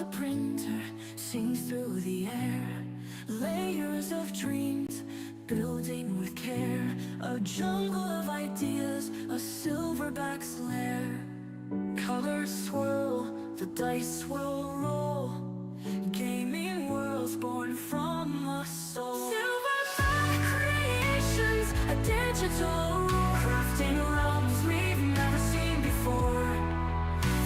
the printer sings through the air. Layers of dreams building with care. A jungle of ideas, a silverback's lair. Colors swirl, the dice will roll. Gaming worlds born from the soul. Silverback creations, a digital rule. Crafting realms we've never seen before.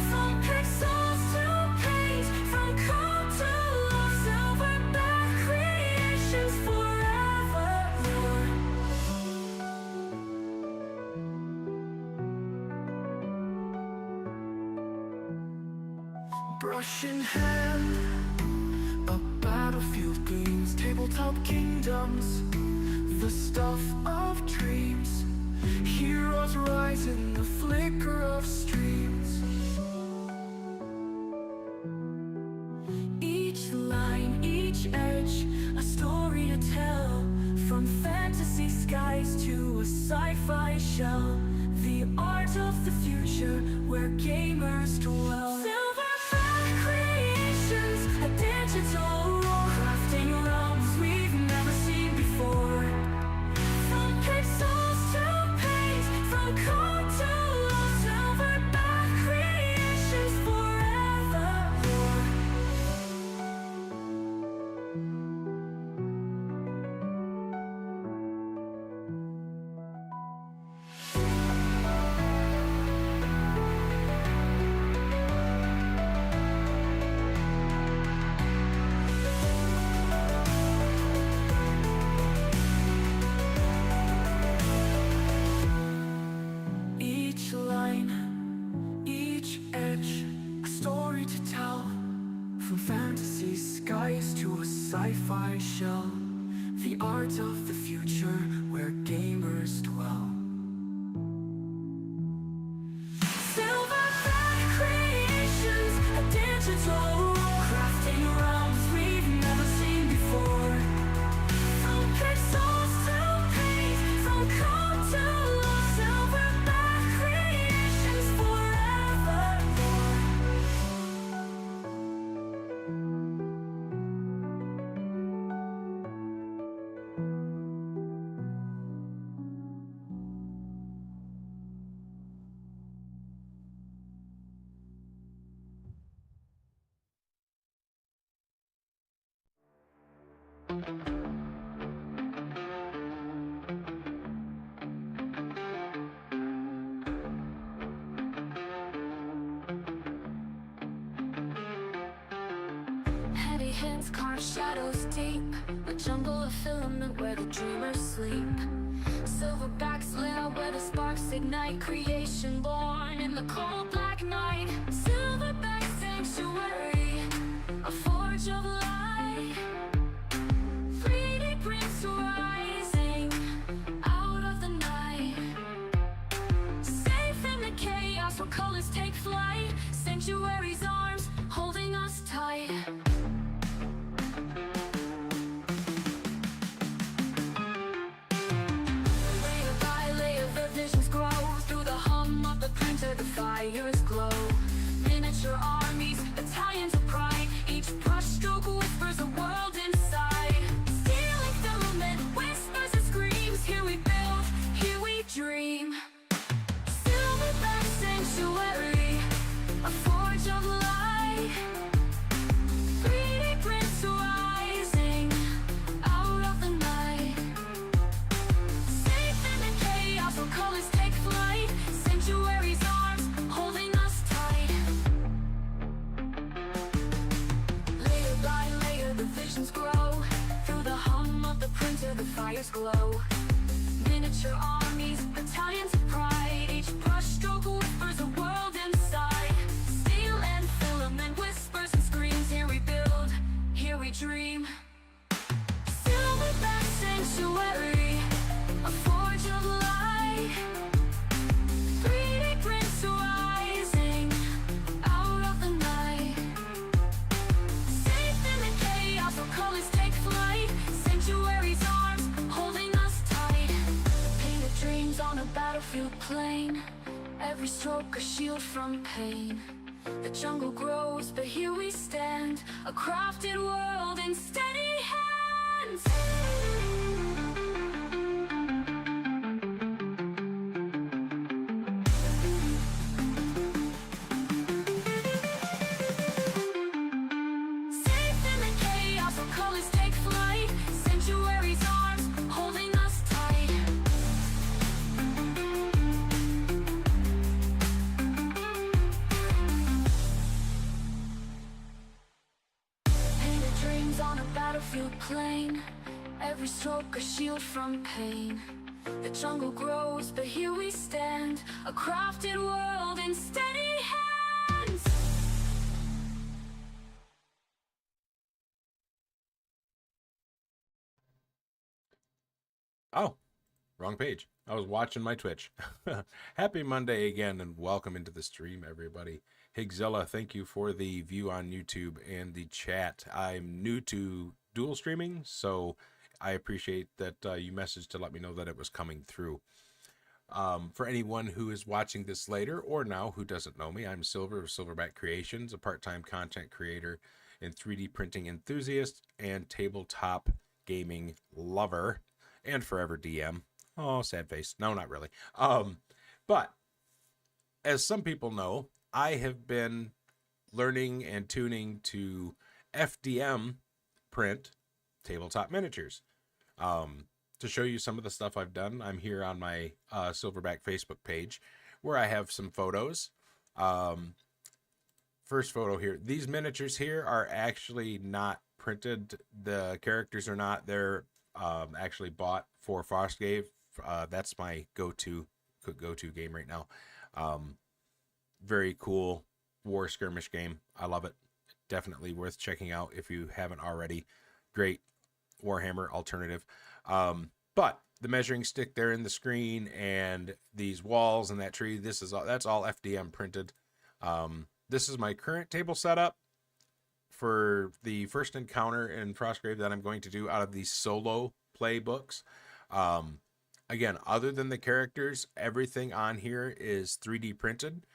From pixels to paint, from code to love. Silverback creations forevermore. Brush in hand, a battlefield gleams. Tabletop kingdoms, the stuff of dreams. Heroes rise in the flicker of streams. Each line, each edge, a story to tell. From fantasy skies to a sci-fi shell. The art of the future where gamers dwell. Silverback creations, a digital rule. Crafting realms we've never seen before. From pixels to paint, from code to love. Silverback creations forevermore. Each line, each edge, a story to tell. From fantasy skies to a sci-fi shell. The art of the future where gamers dwell. Silverback creations, a digital rule. Crafting realms we've never seen before. From pixels to paint, from code to love. Silverback creations forevermore. Heavy hands carve shadows deep. A jungle of filament where the dreamers sleep. Silverbacks lair where the sparks ignite. Creation born in the cold black night. Silverback sanctuary, a forge of light. 3D prints rising out of the night. Safe in the chaos where colors take flight. Sanctuary's arms holding us tight. Layer by layer the visions grow. Through the hum of the printer the fires glow. Miniature armies, battalions of pride. Each brush stroke whispers a world inside. Stealing filament, whispers and screams. Here we build, here we dream. Silverback sanctuary, a forge of light. 3D prints rising out of the night. Safe in the chaos where colors take flight. Sanctuary's arms holding us tight. Layer by layer the visions grow. Through the hum of the printer the fires glow. Miniature armies, battalions of pride. Each brush stroke whispers a world inside. Steel and filament, whispers and screams. Here we build, here we dream. Silverback sanctuary, a forge of light. 3D prints rising out of the night. Safe in the chaos where colors take flight. Sanctuary's arms holding us tight. Painted dreams on a battlefield plain. Every stroke a shield from pain. The jungle grows, but here we stand, a crafted world in steady hands. Safe in the chaos, our colors take flight. Sanctuary's arms holding us tight. Painted dreams on a battlefield plain, every stroke a shield from pain. The jungle grows, but here we stand, a crafted world in steady hands. Oh, wrong page. I was watching my Twitch. Happy Monday again, and welcome into the stream, everybody. Higzilla, thank you for the view on YouTube and the chat. I'm new to dual streaming, so I appreciate that you messaged to let me know that it was coming through. For anyone who is watching this later or now who doesn't know me, I'm Silver of Silverback Creations, a part-time content creator and 3D printing enthusiast and tabletop gaming lover and forever DM. Oh, sad face. No, not really. But as some people know, I have been learning and tuning to FDM print tabletop miniatures. To show you some of the stuff I've done, I'm here on my Silverback Facebook page where I have some photos. First photo here. These miniatures here are actually not printed. The characters are not. They're actually bought for Frostgrave. That's my go-to game right now. Very cool war skirmish game. I love it. Definitely worth checking out if you haven't already. Great Warhammer alternative. But the measuring stick there in the screen and these walls and that tree, that's all FDM printed. This is my current table setup for the first encounter in Frostgrave that I'm going to do out of these solo play books. Again, other than the characters, everything on here is 3D printed.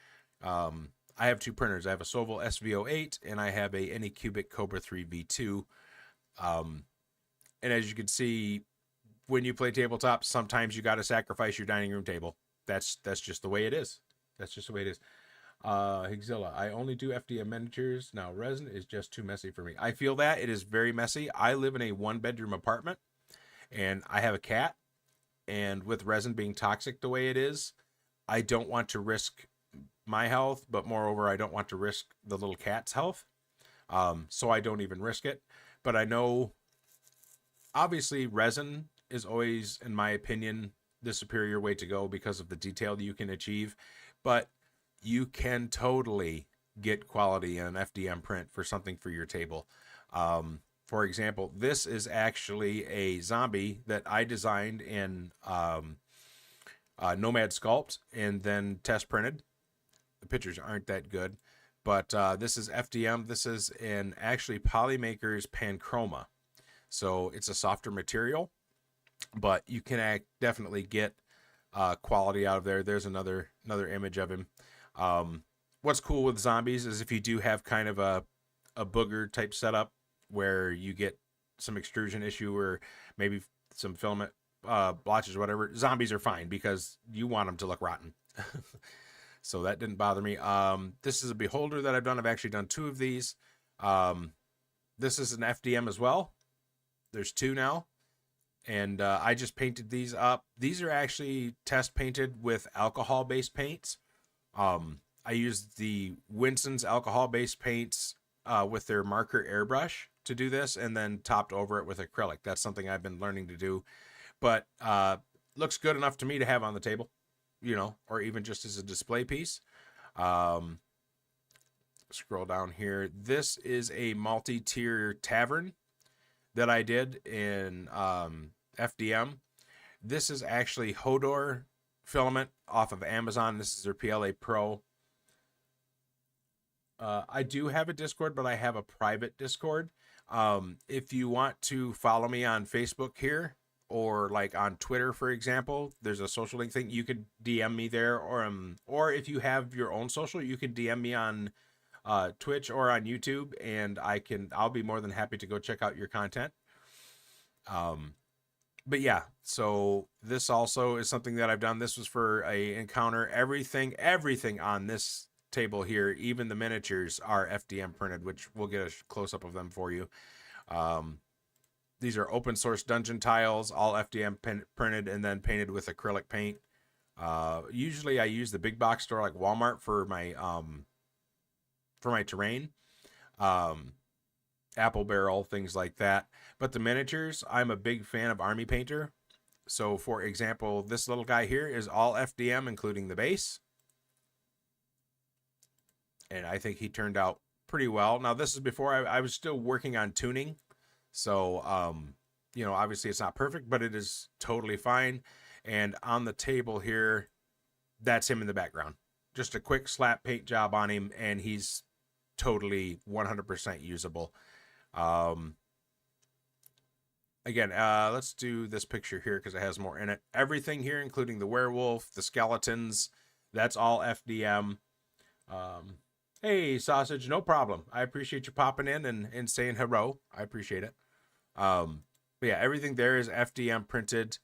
I have two printers. I have a Sovol SVO8 and I have a Anycubic Cobra 3 V2. And as you can see, when you play tabletop, sometimes you got to sacrifice your dining room table. That's just the way it is. That's just the way it is. Higzilla, I only do FDM miniatures. Now, resin is just too messy for me. I feel that. It is very messy. I live in a one-bedroom apartment, and I have a cat. And with resin being toxic the way it is, I don't want to risk my health, but moreover, I don't want to risk the little cat's health. So I don't even risk it. But I know, obviously, resin is always, in my opinion, the superior way to go because of the detail that you can achieve. But you can totally get quality in an FDM print for something for your table. For example, this is actually a zombie that I designed in Nomad Sculpt and then test printed. The pictures aren't that good, but this is FDM. This is in actually Polymaker's Panchroma. So it's a softer material, but you can definitely get quality out of there. There's another image of him. What's cool with zombies is if you do have kind of a booger type setup where you get some extrusion issue or maybe some filament blotches or whatever, zombies are fine because you want them to look rotten. So that didn't bother me. This is a beholder that I've done. I've actually done two of these. This is an FDM as well. There's two now. And I just painted these up. These are actually test painted with alcohol-based paints. I used the Winston's alcohol-based paints with their marker airbrush to do this, and then topped over it with acrylic. That's something I've been learning to do. But looks good enough to me to have on the table, you know, or even just as a display piece. Scroll down here. This is a multi-tier tavern that I did in FDM. This is actually Hodor filament off of Amazon. This is their PLA Pro. I do have a Discord, but I have a private Discord. If you want to follow me on Facebook here, or like on Twitter, for example, there's a social link thing. You could DM me there, or if you have your own social, you can DM me on Twitch or on YouTube, and I'll be more than happy to go check out your content. But yeah, so this also is something that I've done. This was for a encounter. Everything on this table here, even the miniatures, are FDM printed, which we'll get a close up of them for you. These are open source dungeon tiles, all FDM printed and then painted with acrylic paint. Usually I use the big box store like Walmart for my terrain. Apple barrel, things like that. But the miniatures, I'm a big fan of Army Painter. So for example, this little guy here is all FDM, including the base. And I think he turned out pretty well. Now this is before I was still working on tuning. So, you know, obviously it's not perfect, but it is totally fine. And on the table here, that's him in the background. Just a quick slap paint job on him, and he's totally 100% usable. Again, let's do this picture here because it has more in it. Everything here, including the werewolf, the skeletons, that's all FDM. Hey, Sausage, no problem. I appreciate you popping in and saying hello. I appreciate it. But yeah, everything there is FDM printed.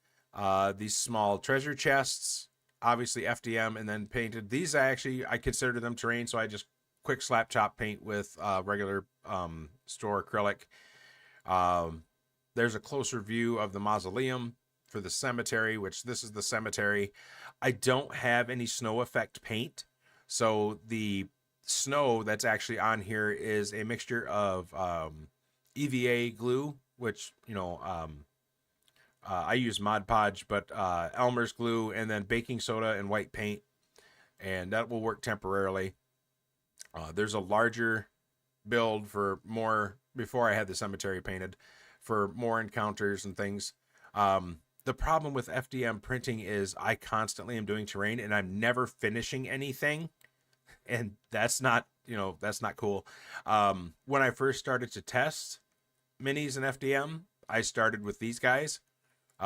These small treasure chests, obviously FDM, and then painted. These I consider them terrain, so I just quick slap chop paint with regular store acrylic. There's a closer view of the mausoleum for the cemetery, which this is the cemetery. I don't have any snow effect paint, so the snow that's actually on here is a mixture of EVA glue, which, you know, I use Mod Podge, but Elmer's glue, and then baking soda and white paint, and that will work temporarily. There's a larger build for more, before I had the cemetery painted, for more encounters and things. The problem with FDM printing is I constantly am doing terrain and I'm never finishing anything. And that's not, you know, that's not cool. When I first started to test minis and FDM, I started with these guys,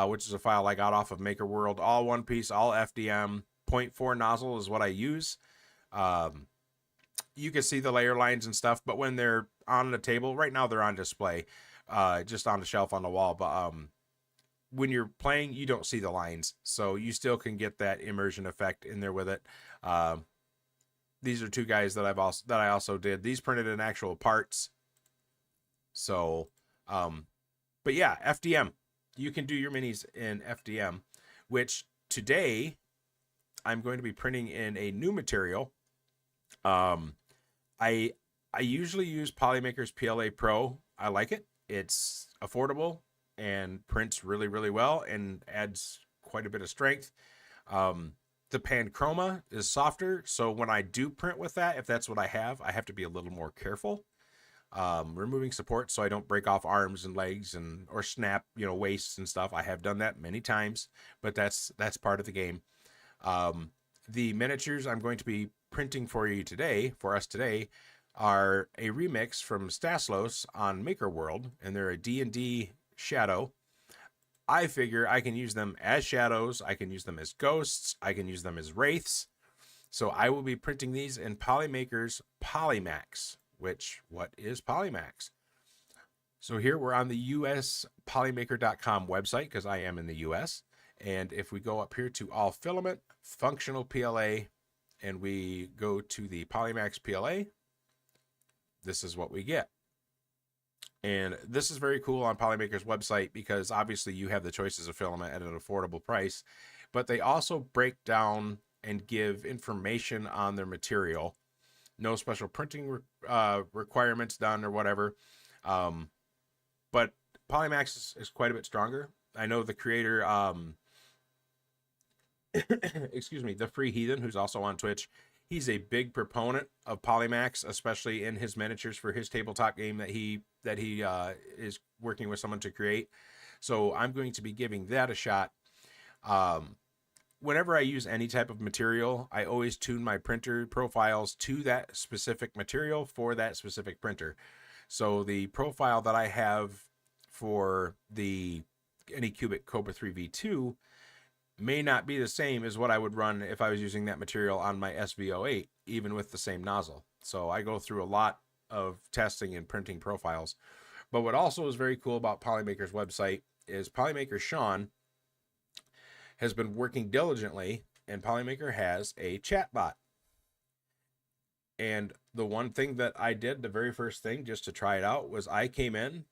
which is a file I got off of Maker World, all one piece, all FDM. 0.4 nozzle is what I use. You can see the layer lines and stuff, but when they're on the table, right now they're on display, just on the shelf on the wall. But when you're playing, you don't see the lines, so you still can get that immersion effect in there with it. These are two guys that I also did. These printed in actual parts. So, but yeah, FDM. You can do your minis in FDM, which today I'm going to be printing in a new material. I usually use Polymaker's PLA Pro. I like it. It's affordable and prints really, really well and adds quite a bit of strength. The Panchroma is softer, so when I do print with that, if that's what I have to be a little more careful. Removing support so I don't break off arms and legs or snap, you know, waists and stuff. I have done that many times, but that's part of the game. The miniatures I'm going to be printing for us today, are a remix from Staslos on Maker World, and they're a D&D shadow. I figure I can use them as shadows, I can use them as ghosts, I can use them as wraiths. So I will be printing these in Polymaker's Polymax, which, what is Polymax? So here we're on the USPolymaker.com website, because I am in the US. And if we go up here to all filament, functional PLA, and we go to the Polymax PLA, this is what we get. And this is very cool on Polymaker's website because obviously you have the choices of filament at an affordable price, but they also break down and give information on their material. No special printing requirements done or whatever. But Polymax is quite a bit stronger. I know the creator, excuse me, the Free Heathen, who's also on Twitch, he's a big proponent of Polymax, especially in his miniatures for his tabletop game that he is working with someone to create. So I'm going to be giving that a shot. Whenever I use any type of material, I always tune my printer profiles to that specific material for that specific printer. So the profile that I have for the Anycubic Cobra 3 V2 may not be the same as what I would run if I was using that material on my SVO8, even with the same nozzle. So I go through a lot of testing and printing profiles. But what also is very cool about Polymaker's website is Polymaker Sean has been working diligently, and Polymaker has a chat bot. And the one thing that I did, the very first thing just to try it out, was I came in,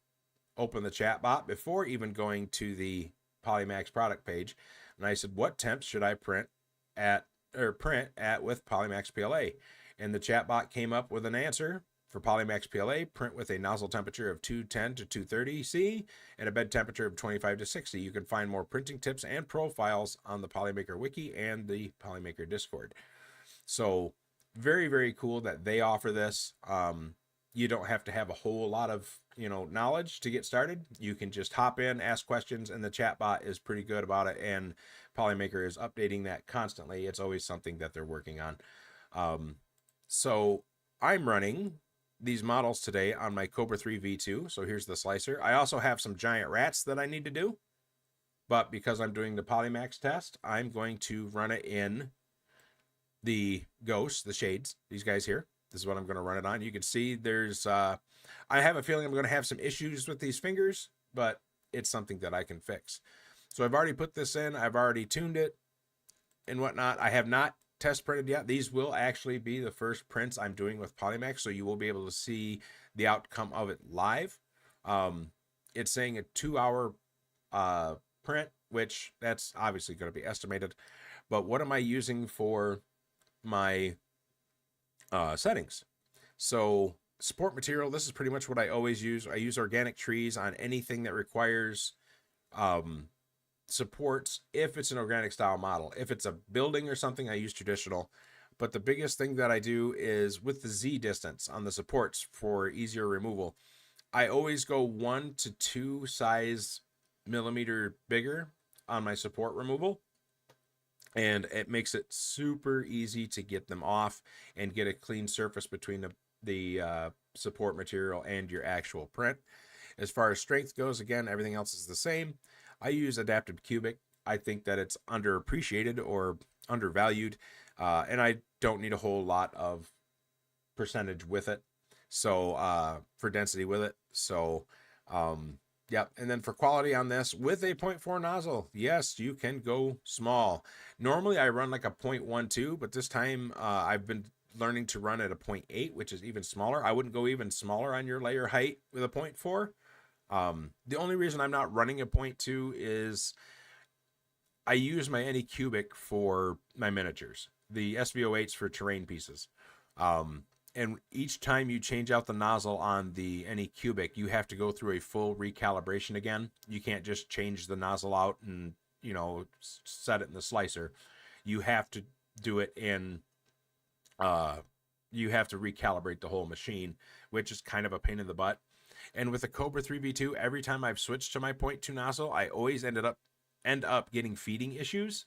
opened the chat bot before even going to the Polymax product page, and I said, what temps should I print at with Polymax PLA? And the chat bot came up with an answer for Polymax PLA: print with a nozzle temperature of 210 to 230 C and a bed temperature of 25 to 60. You can find more printing tips and profiles on the Polymaker wiki and the Polymaker Discord. So very, very cool that they offer this. You don't have to have a whole lot of knowledge to get started. You can just hop in, ask questions, and the chat bot is pretty good about it. And Polymaker is updating that constantly. It's always something that they're working on. So I'm running these models today on my Cobra 3 V2. So here's the slicer. I also have some giant rats that I need to do, but because I'm doing the Polymax test, I'm going to run it in the ghosts, the shades, these guys here. This is what I'm going to run it on. You can see there's, I have a feeling I'm going to have some issues with these fingers, but it's something that I can fix. So I've already put this in. I've already tuned it and whatnot. I have not test printed yet. These will actually be the first prints I'm doing with Polymax, so you will be able to see the outcome of it live. It's saying a 2-hour print, which that's obviously going to be estimated. But what am I using for my settings? So support material, this is pretty much what I always use. I use organic trees on anything that requires supports if it's an organic style model. If it's a building or something, I use traditional. But the biggest thing that I do is with the Z distance on the supports for easier removal, I always go 1 to 2 size millimeter bigger on my support removal. And it makes it super easy to get them off and get a clean surface between the support material and your actual print. As far as strength goes, again, everything else is the same. I use adaptive cubic. I think that it's underappreciated or undervalued, and I don't need a whole lot of percentage with it. So for density with it. So yep. And then for quality on this, with a 0.4 nozzle, yes, you can go small. Normally I run like a 0.12, but this time I've been learning to run at a 0.8, which is even smaller. I wouldn't go even smaller on your layer height with a 0.4. The only reason I'm not running a 0.2 is I use my Anycubic for my miniatures, the SVO8s for terrain pieces. And each time you change out the nozzle on the Anycubic, you have to go through a full recalibration again. You can't just change the nozzle out and, set it in the slicer. You have to do it in, you have to recalibrate the whole machine, which is kind of a pain in the butt. And with the Cobra 3V2, every time I've switched to my 0.2 nozzle, I always end up getting feeding issues.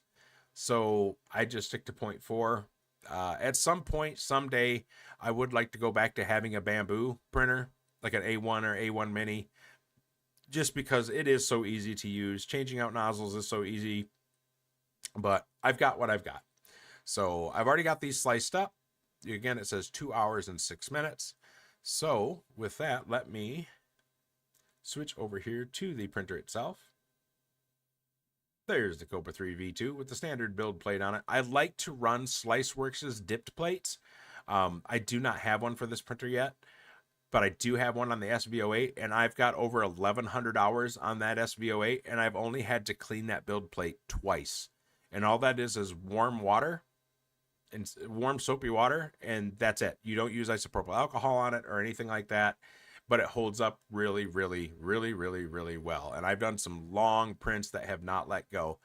So I just stick to 0.4. At some point, someday, I would like to go back to having a bamboo printer, like an A1 or A1 Mini, just because it is so easy to use. Changing out nozzles is so easy, but I've got what I've got. So I've already got these sliced up. Again, it says 2 hours and 6 minutes. So with that, let me switch over here to the printer itself. There's the Cobra 3 V2 with the standard build plate on it. I like to run SliceWorks' dipped plates. I do not have one for this printer yet, but I do have one on the SVO8, and I've got over 1,100 hours on that SVO8, and I've only had to clean that build plate twice. And all that is warm water, and warm soapy water, and that's it. You don't use isopropyl alcohol on it or anything like that, but it holds up really, really, really, really, really well. And I've done some long prints that have not let go.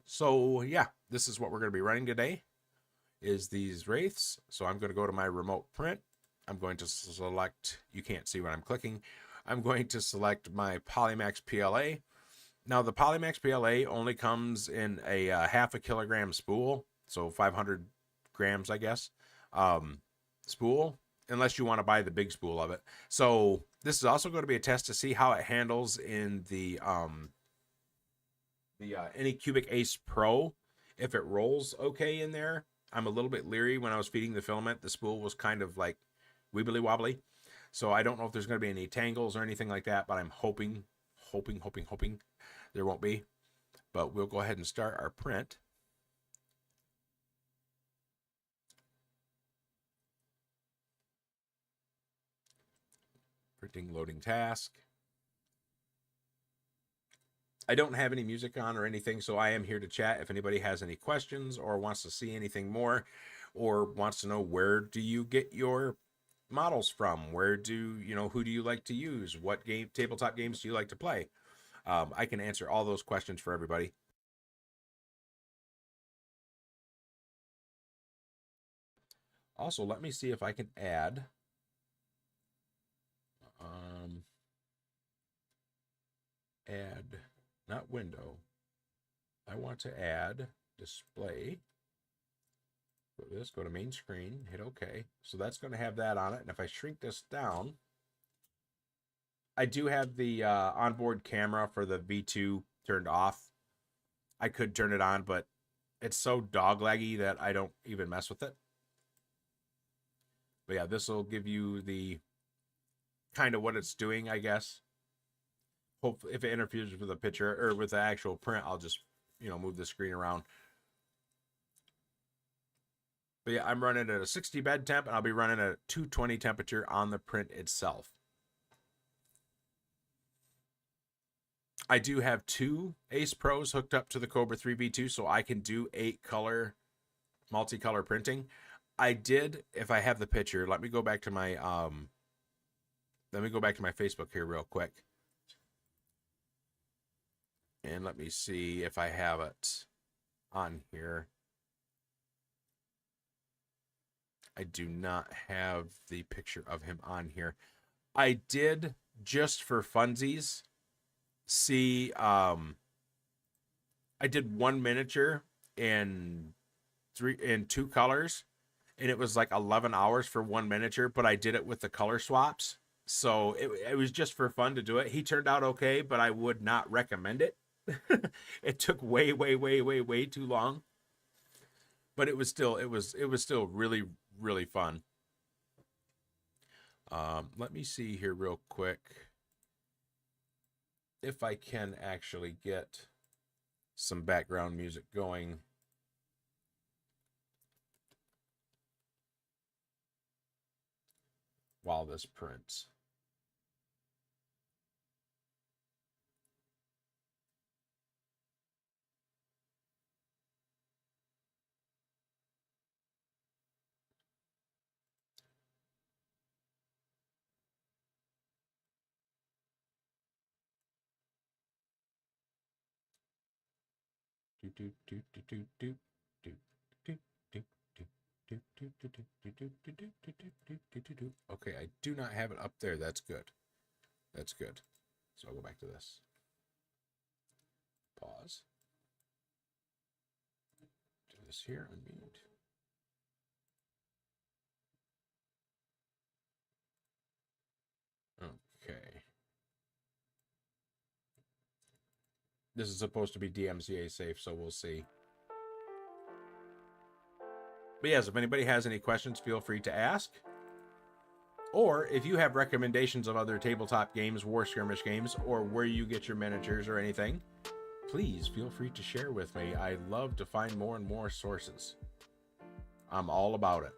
So yeah, this is what we're going to be running today, is these wraiths. So I'm going to go to my remote print. I'm going to select, you can't see what I'm clicking. I'm going to select my Polymax PLA. Now the Polymax PLA only comes in a 0.5 kilogram spool. So 500 grams, I guess, spool, unless you want to buy the big spool of it. So this is also going to be a test to see how it handles in the The Anycubic Ace Pro, if it rolls okay in there, I'm a little bit leery. When I was feeding the filament, the spool was kind of like wibbly wobbly. So I don't know if there's going to be any tangles or anything like that, but I'm hoping there won't be. But we'll go ahead and start our print. Printing loading task. I don't have any music on or anything, so I am here to chat. If anybody has any questions or wants to see anything more or wants to know where do you get your models from, where do you know, who do you like to use, what game tabletop games do you like to play, I can answer all those questions for everybody. Also, let me see if I can add add, not window, I want to add display. This, go to main screen, hit OK. So that's going to have that on it. And if I shrink this down, I do have the onboard camera for the V2 turned off. I could turn it on, but it's so dog laggy that I don't even mess with it. But yeah, this will give you the kind of what it's doing, I guess. Hopefully, if it interferes with the picture or with the actual print, I'll just, move the screen around. But yeah, I'm running at a 60 bed temp, and I'll be running at a 220 temperature on the print itself. I do have 2 Ace Pros hooked up to the Cobra 3 V2, so I can do 8-color, multicolor printing. I did, if I have the picture, let me go back to my Facebook here real quick. And let me see if I have it on here. I do not have the picture of him on here. I did, just for funsies, see, I did 1 miniature in 2 colors, and it was like 11 hours for 1 miniature, but I did it with the color swaps. So it was just for fun to do it. He turned out okay, but I would not recommend it. It took way too long. But it was still really, really fun. Let me see here real quick if I can actually get some background music going. While this prints. Okay, I do not have it up there. That's good. That's good. So I'll go back to this. Pause. Do this here, unmute. Okay. This is supposed to be DMCA safe, so we'll see. But yes, if anybody has any questions, feel free to ask. Or if you have recommendations of other tabletop games, war skirmish games, or where you get your miniatures or anything, please feel free to share with me. I love to find more and more sources. I'm all about it.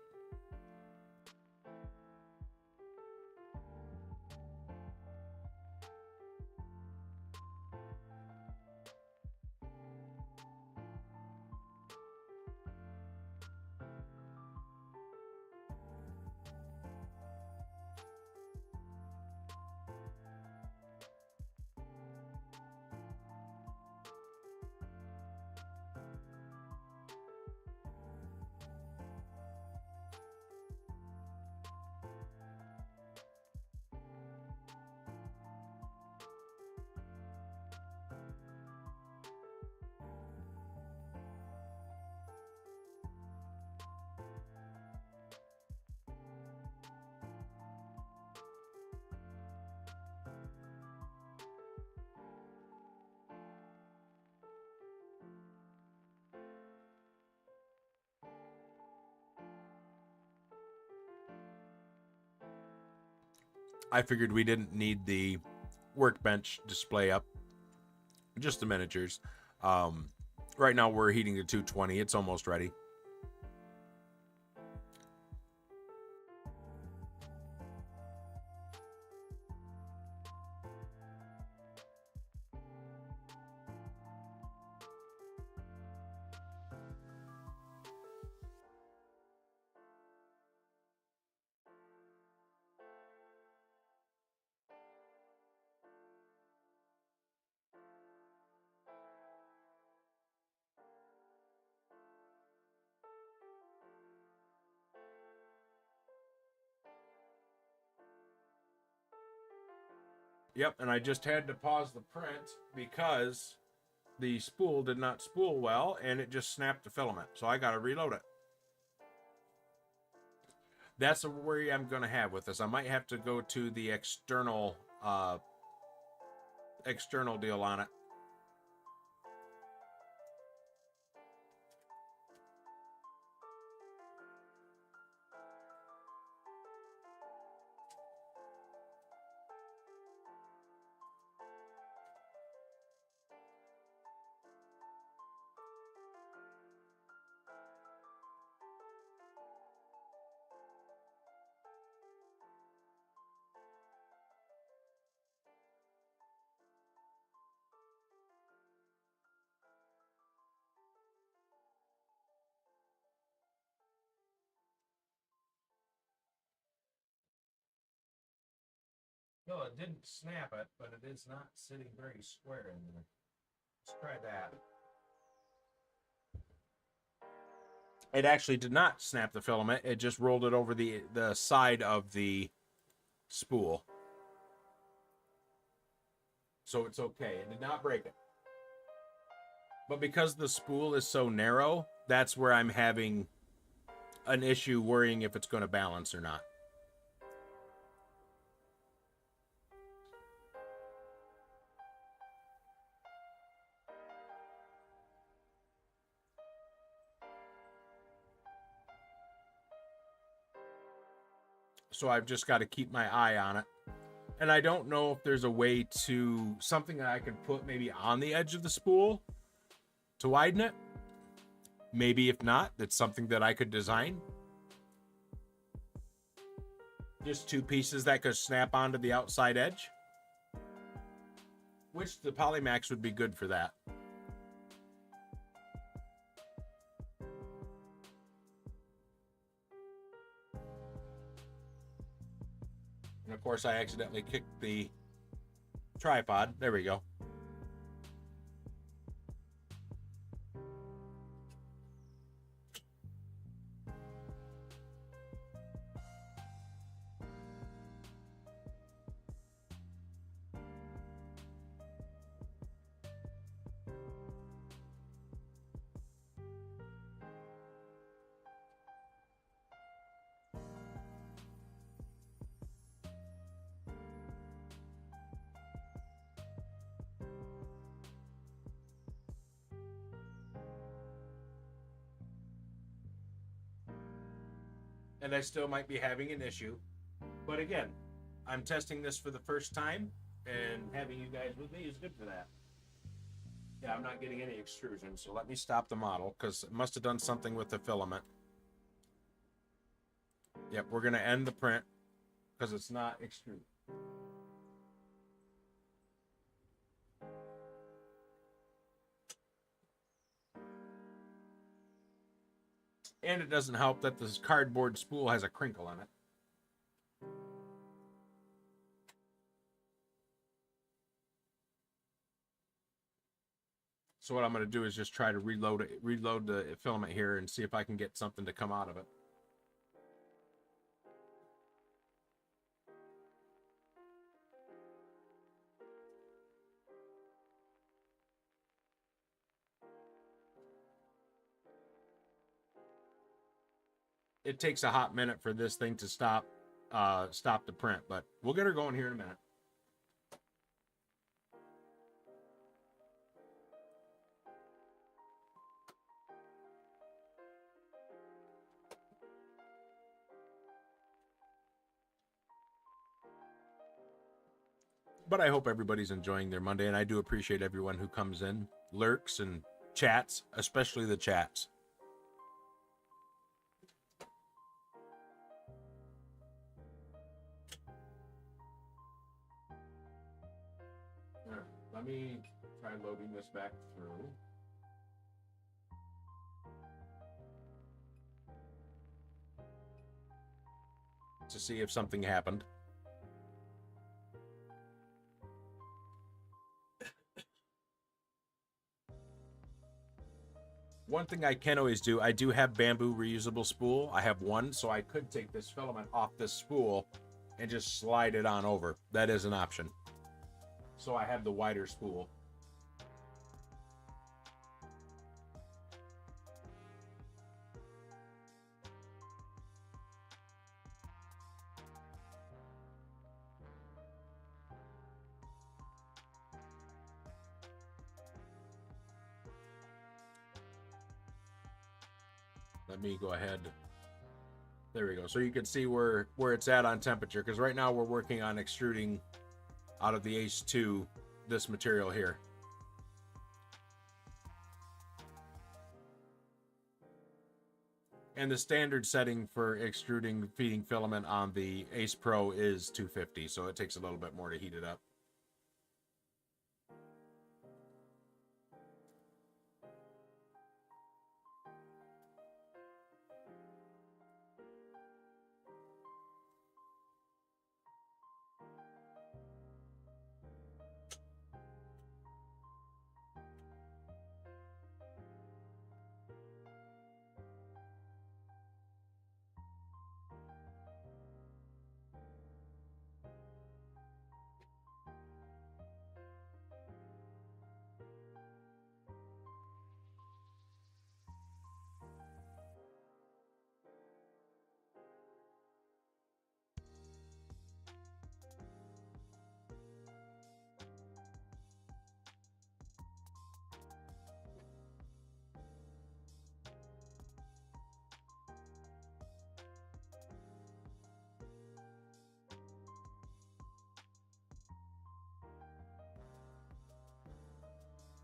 I figured we didn't need the workbench display up, just the miniatures. Right now we're heating to 220. It's almost ready. Yep, and I just had to pause the print because the spool did not spool well and it just snapped the filament. So I got to reload it. That's a worry I'm going to have with this. I might have to go to the external deal on it. No, it didn't snap it, but it is not sitting very square in there. Let's try that. It actually did not snap the filament. It just rolled it over the side of the spool. So it's okay. It did not break it. But because the spool is so narrow, that's where I'm having an issue worrying if it's going to balance or not. So I've just got to keep my eye on it. And I don't know if there's a way to, something that I could put maybe on the edge of the spool to widen it. Maybe if not, that's something that I could design. Just two pieces that could snap onto the outside edge. Which the Polymax would be good for that. And of course, I accidentally kicked the tripod. There we go. And I still might be having an issue. But again, I'm testing this for the first time, and having you guys with me is good for that. Yeah, I'm not getting any extrusion, so let me stop the model, because it must have done something with the filament. Yep, we're going to end the print, because it's not extruded. And it doesn't help that this cardboard spool has a crinkle in it. So what I'm going to do is just try to reload the filament here and see if I can get something to come out of it. It takes a hot minute for this thing to stop the print, but we'll get her going here in a minute. But I hope everybody's enjoying their Monday, and I do appreciate everyone who comes in, lurks, and chats, especially the chats. All right, let me try loading this back through. To see if something happened. One thing I can always do, I do have bamboo reusable spool. I have one, so I could take this filament off this spool and just slide it on over. That is an option. So I have the wider spool. Let me go ahead. There we go. So you can see where it's at on temperature, because right now we're working on extruding out of the Ace 2 this material here. And the standard setting for extruding feeding filament on the Ace Pro is 250, so it takes a little bit more to heat it up.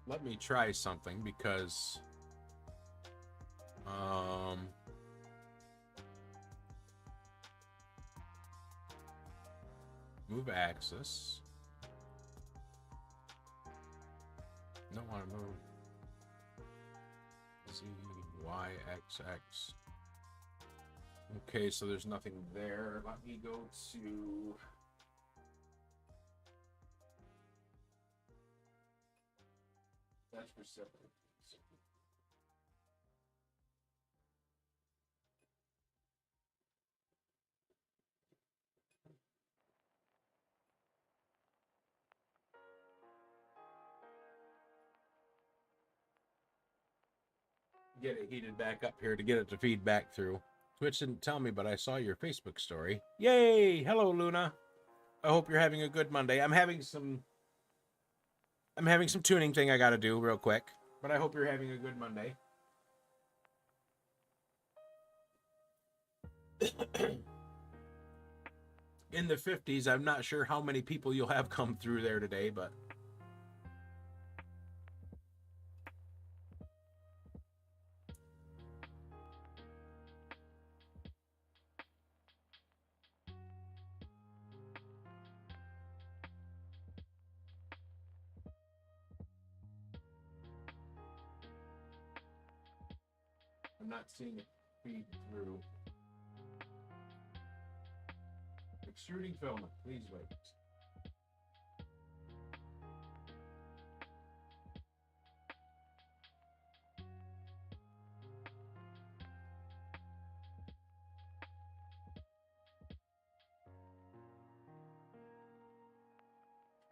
Let me try something, because move axis. Don't want to move Z, Y, X, X. Okay, so there's nothing there. Let me go to that's reciprocal. Get it heated back up here to get it to feed back through. Twitch didn't tell me, but I saw your Facebook story. Yay! Hello, Luna. I hope you're having a good Monday. I'm having some tuning thing I got to do real quick, but I hope you're having a good Monday. In the 50s, I'm not sure how many people you'll have come through there today, but I'm not seeing it feed through. Extruding filament, please wait.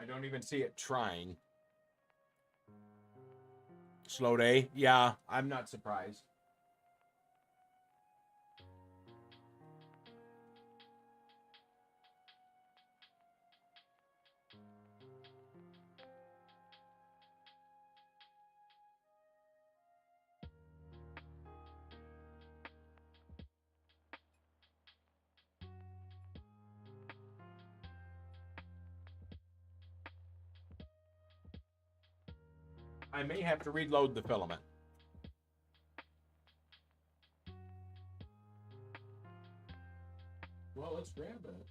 I don't even see it trying. Slow day? Yeah, I'm not surprised. I may have to reload the filament. Well, let's grab it.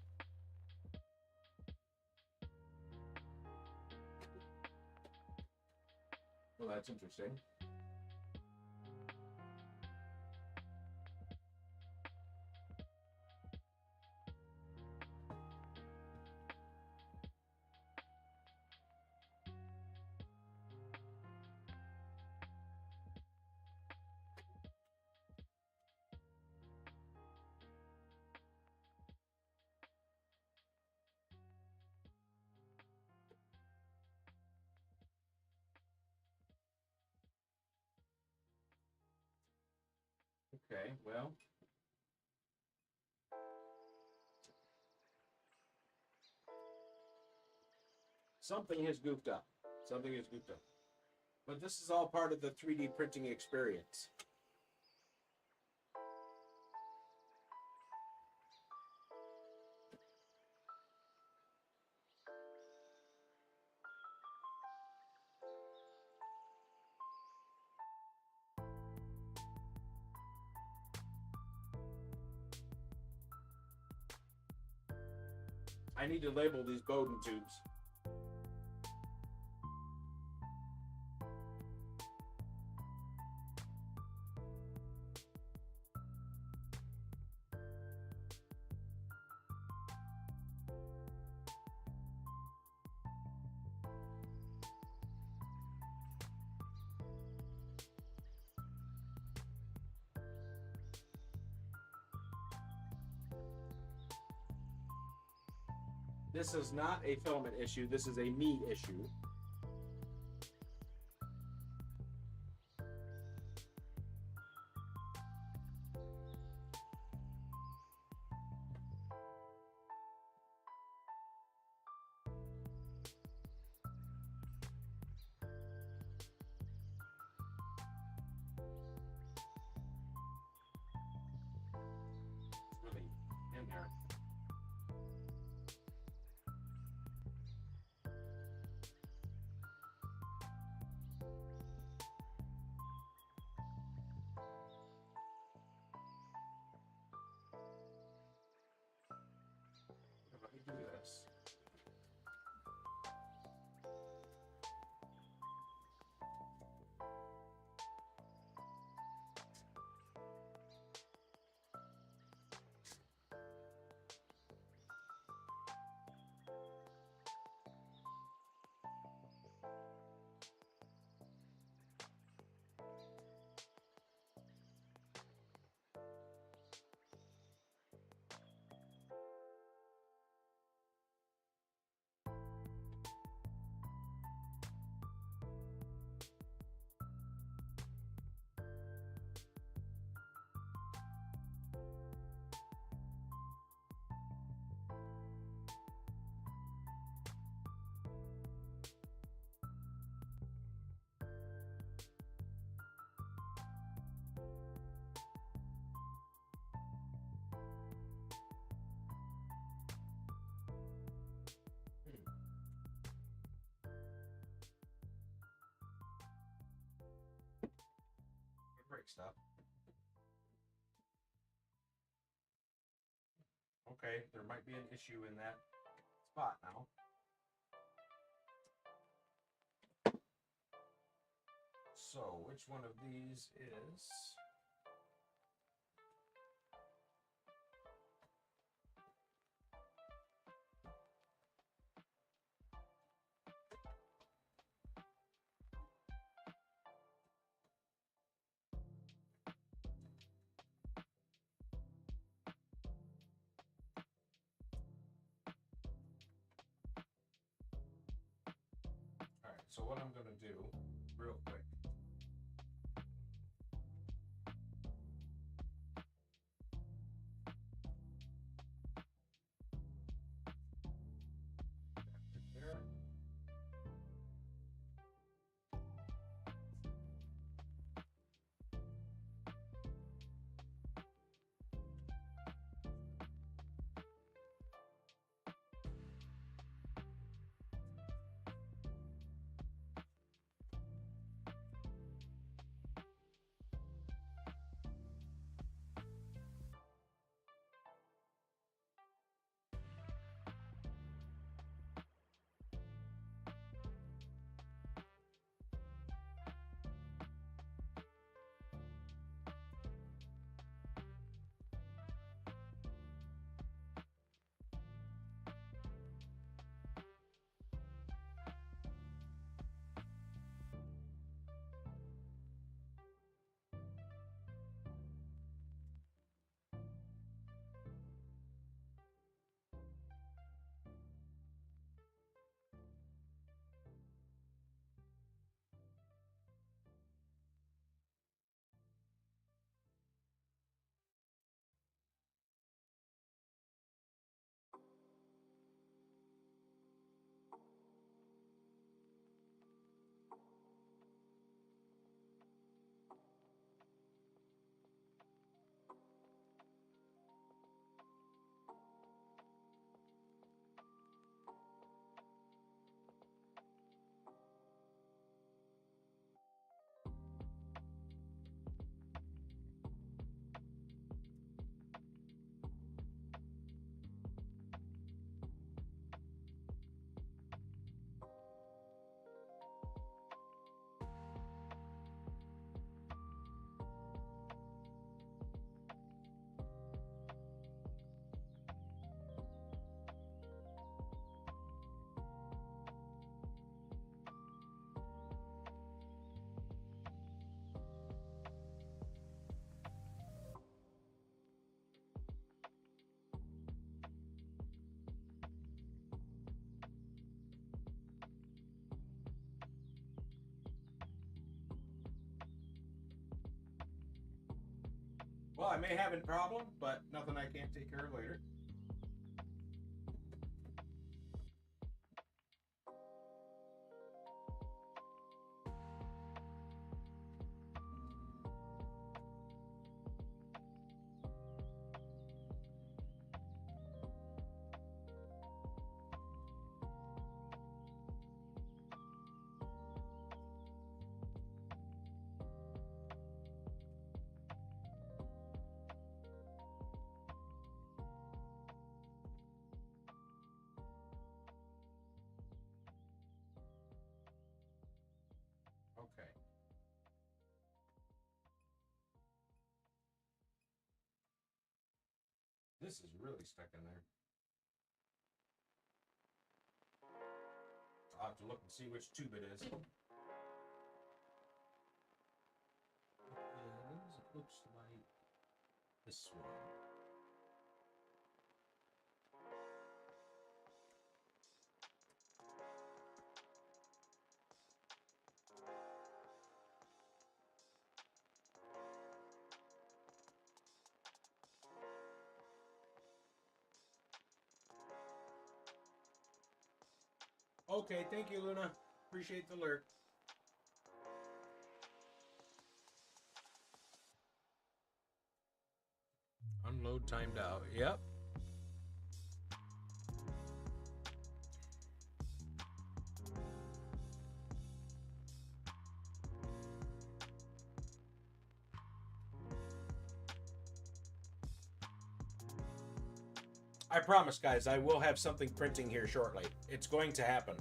Well, that's interesting. Okay, well. Something has goofed up. Something has goofed up. But this is all part of the 3D printing experience. I need to label these Bowden tubes. This is not a filament issue, this is a me issue. It's really in there. Let me do this. Break stuff. Okay, there might be an issue in that spot now. So, which one of these is... Alright, so what I'm going to do, real quick, there. Well, I may have a problem, but nothing I can't take care of later. Okay. This is really stuck in there. I'll have to look and see which tube it is. It looks like this one. Okay, thank you, Luna. Appreciate the alert. Unload timed out. Yep. I promise, guys, I will have something printing here shortly. It's going to happen.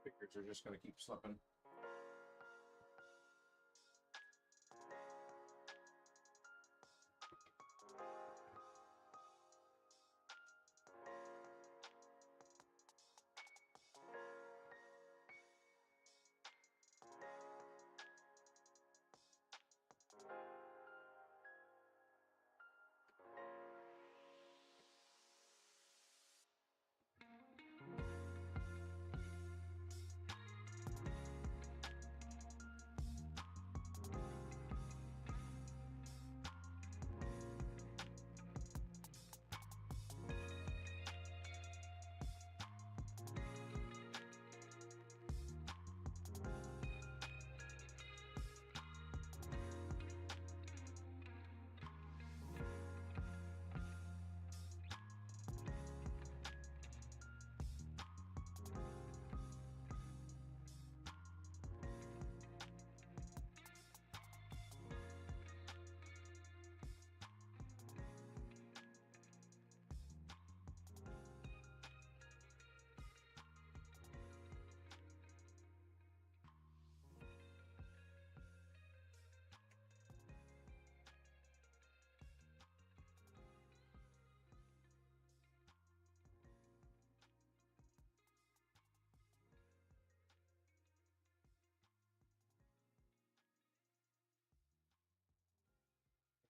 Fingers are just going to keep slipping.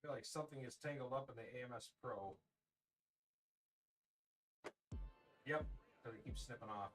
I feel like something is tangled up in the AMS Pro. Yep, because it keeps snipping off.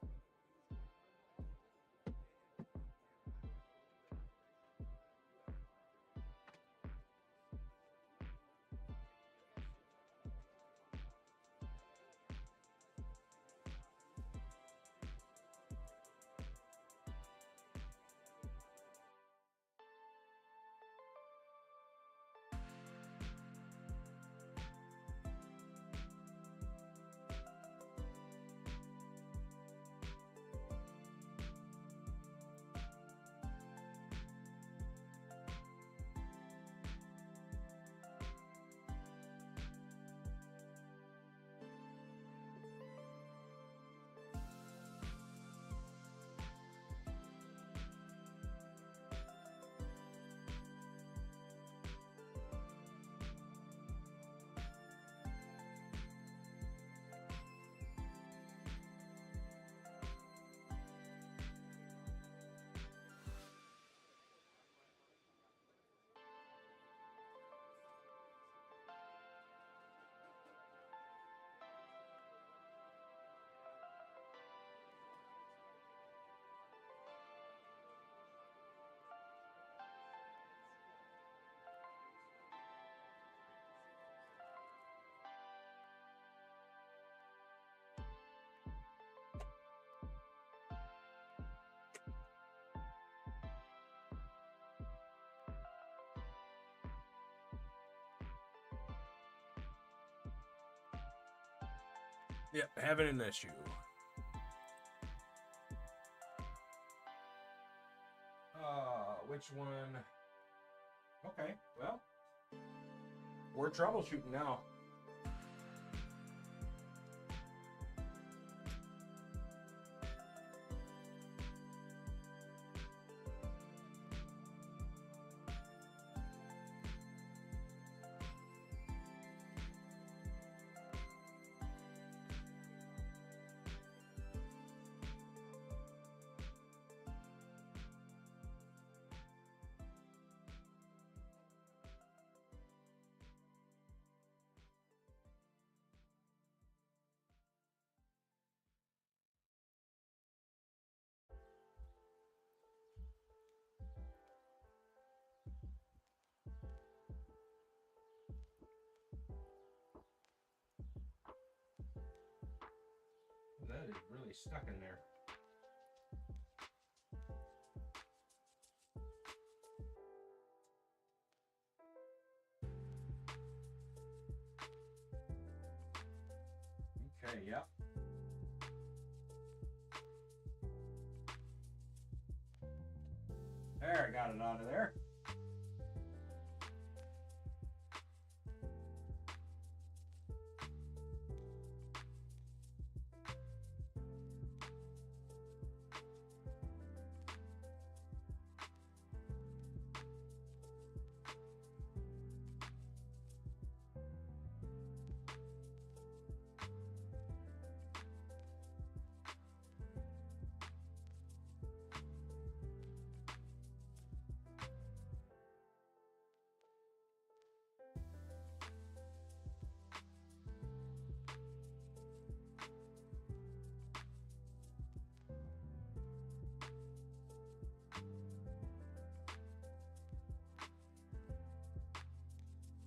Yep, having an issue. Which one? Okay, well, we're troubleshooting now. That is really stuck in there. Okay, yep. There, I got it out of there.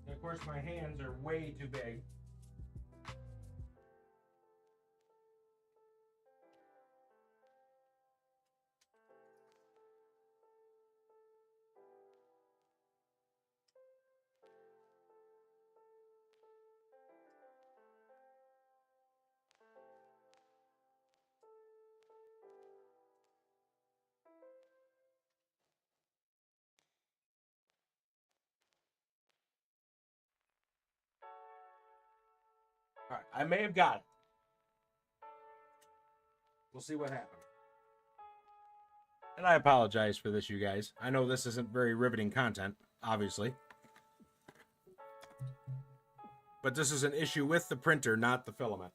And of course, my hands are way too big. All right, I may have got it. We'll see what happens. And I apologize for this, you guys. I know this isn't very riveting content, obviously. But this is an issue with the printer, not the filament.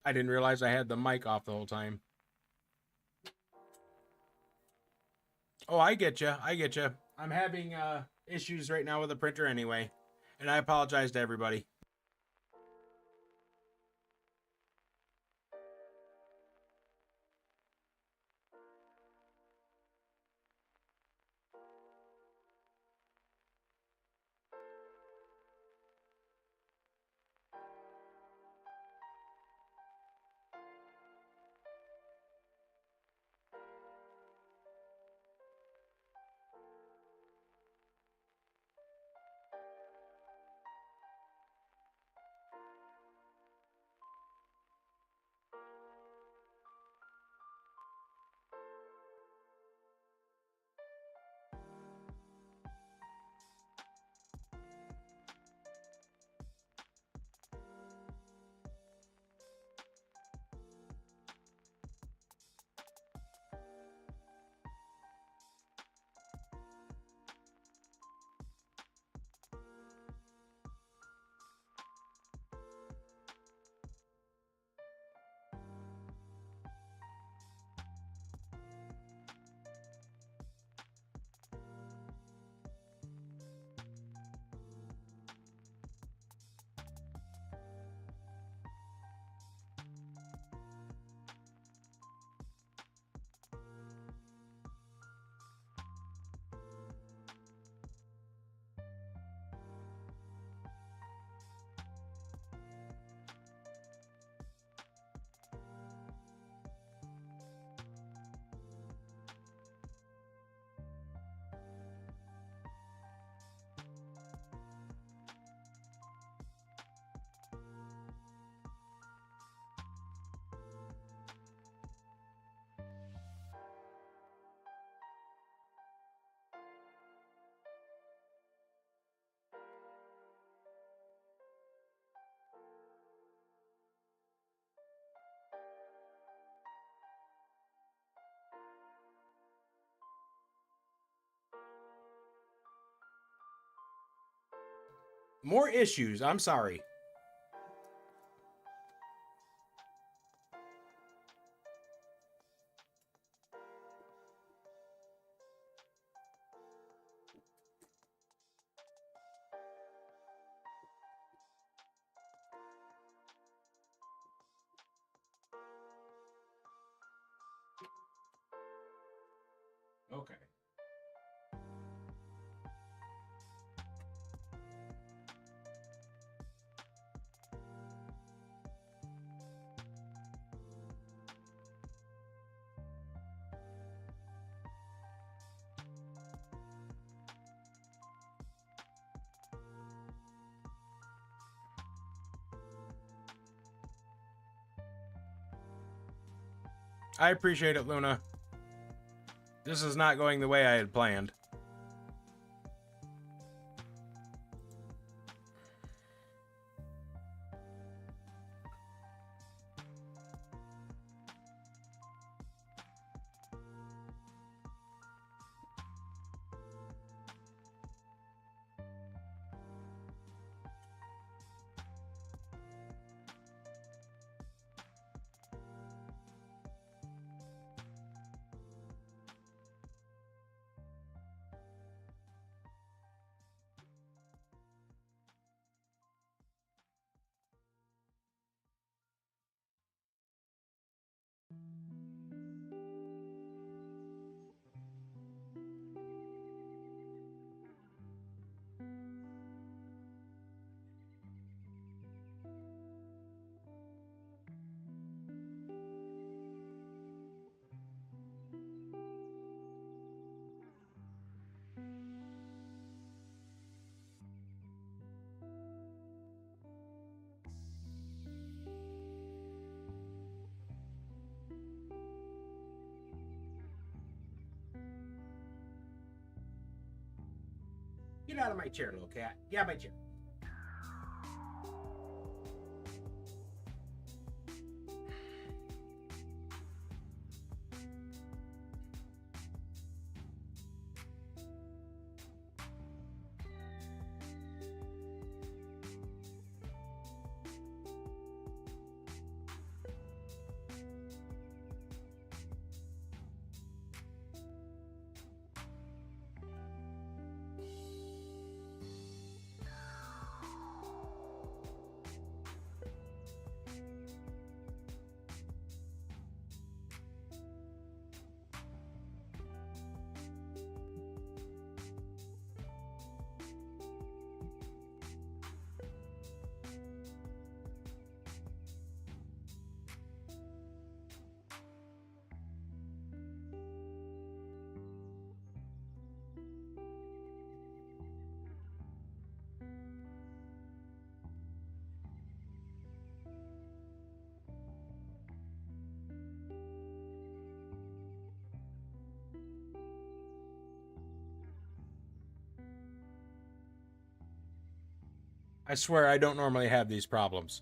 I didn't realize I had the mic off the whole time. Oh, I get you. I get you. I'm having issues right now with the printer anyway, and I apologize to everybody. More issues. I'm sorry. Okay. I appreciate it, Luna. This is not going the way I had planned. Get out of my chair, little cat. Get out of my chair. I swear I don't normally have these problems.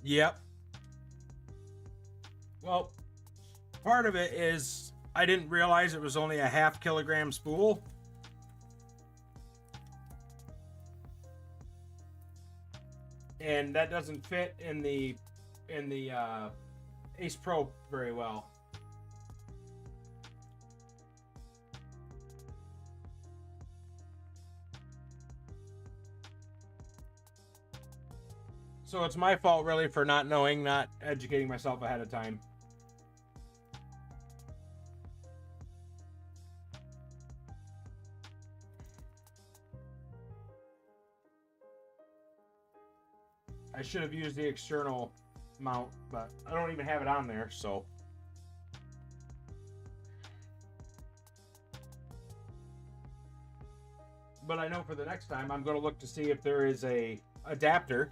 Yep. Well, part of it is I didn't realize it was only a half kilogram spool. And that doesn't fit in the Ace Pro very well. So it's my fault really for not knowing, not educating myself ahead of time. I should have used the external mount, but I don't even have it on there, so. But I know for the next time, I'm going to look to see if there is a adapter.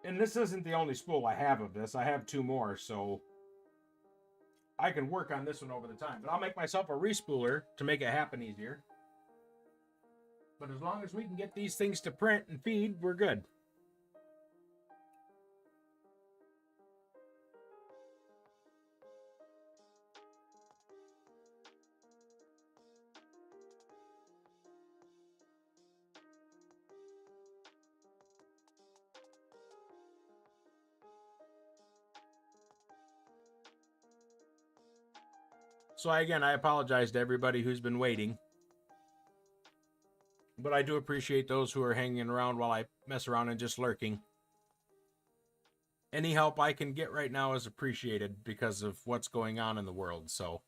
And this isn't the only spool I have of this. I have 2 more, so I can work on this one over the time. But I'll make myself a respooler to make it happen easier. But as long as we can get these things to print and feed, we're good. So again, I apologize to everybody who's been waiting. But I do appreciate those who are hanging around while I mess around and just lurking. Any help I can get right now is appreciated because of what's going on in the world, so.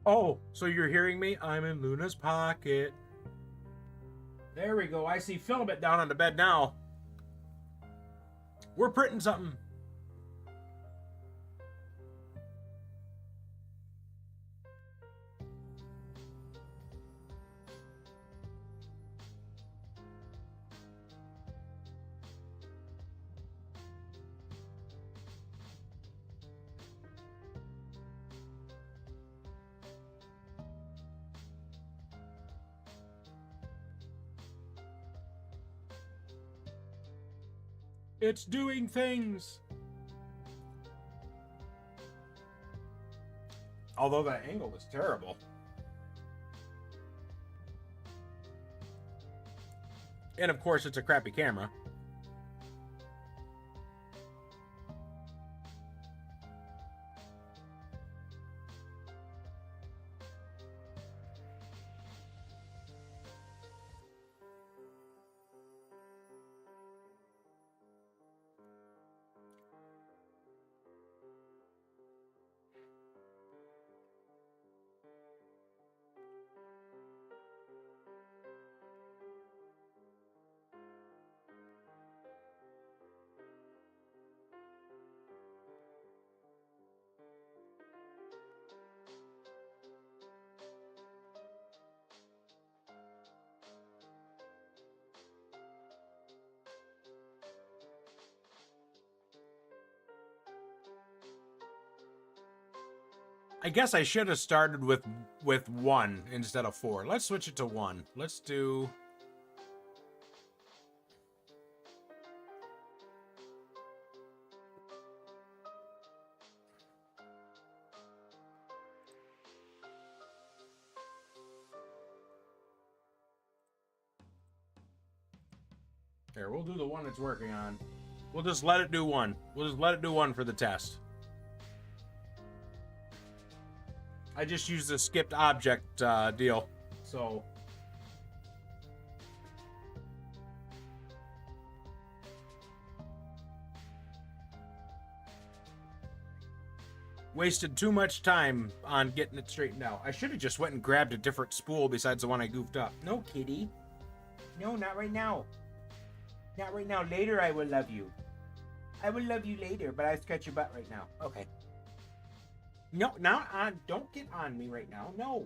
Oh, so you're hearing me? I'm in Luna's pocket. There we go. I see filament down on the bed now. We're printing something. It's doing things. Although that angle is terrible. And of course, it's a crappy camera. I guess I should have started with 1 instead of 4. Let's switch it to 1. Let's do... Here, we'll do the one it's working on. We'll just let it do 1. We'll just let it do 1 for the test. I just used the skipped object deal, so... Wasted too much time on getting it straightened out. I should have just went and grabbed a different spool besides the one I goofed up. No, kitty. No, not right now. Not right now. Later I will love you. I will love you later, but I scratch your butt right now. Okay. No, now on. Don't get on me right now. No.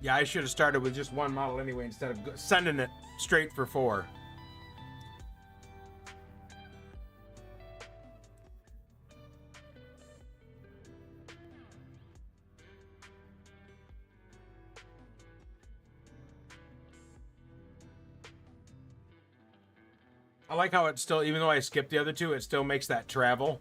Yeah, I should have started with just 1 model anyway instead of sending it straight for 4. I like how it still, even though I skipped the other two, it still makes that travel.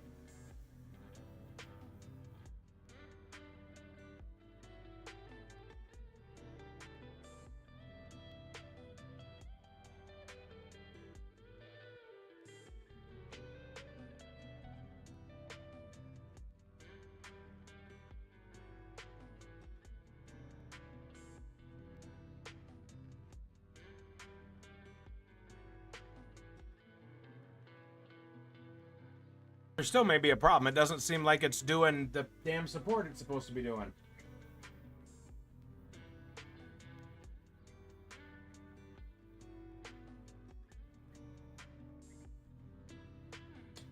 There still may be a problem. It doesn't seem like it's doing the damn support it's supposed to be doing.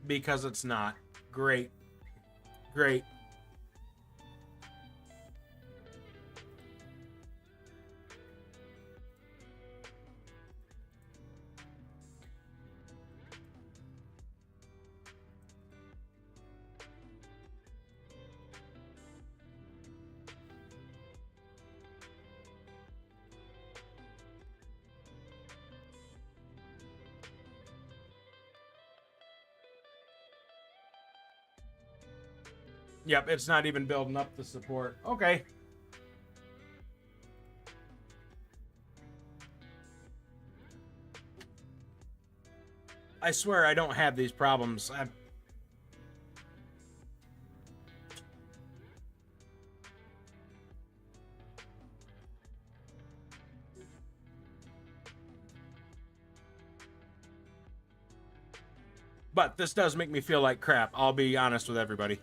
Because it's not. Great. Great. Yep, it's not even building up the support. Okay. I swear I don't have these problems. But this does make me feel like crap. I'll be honest with everybody.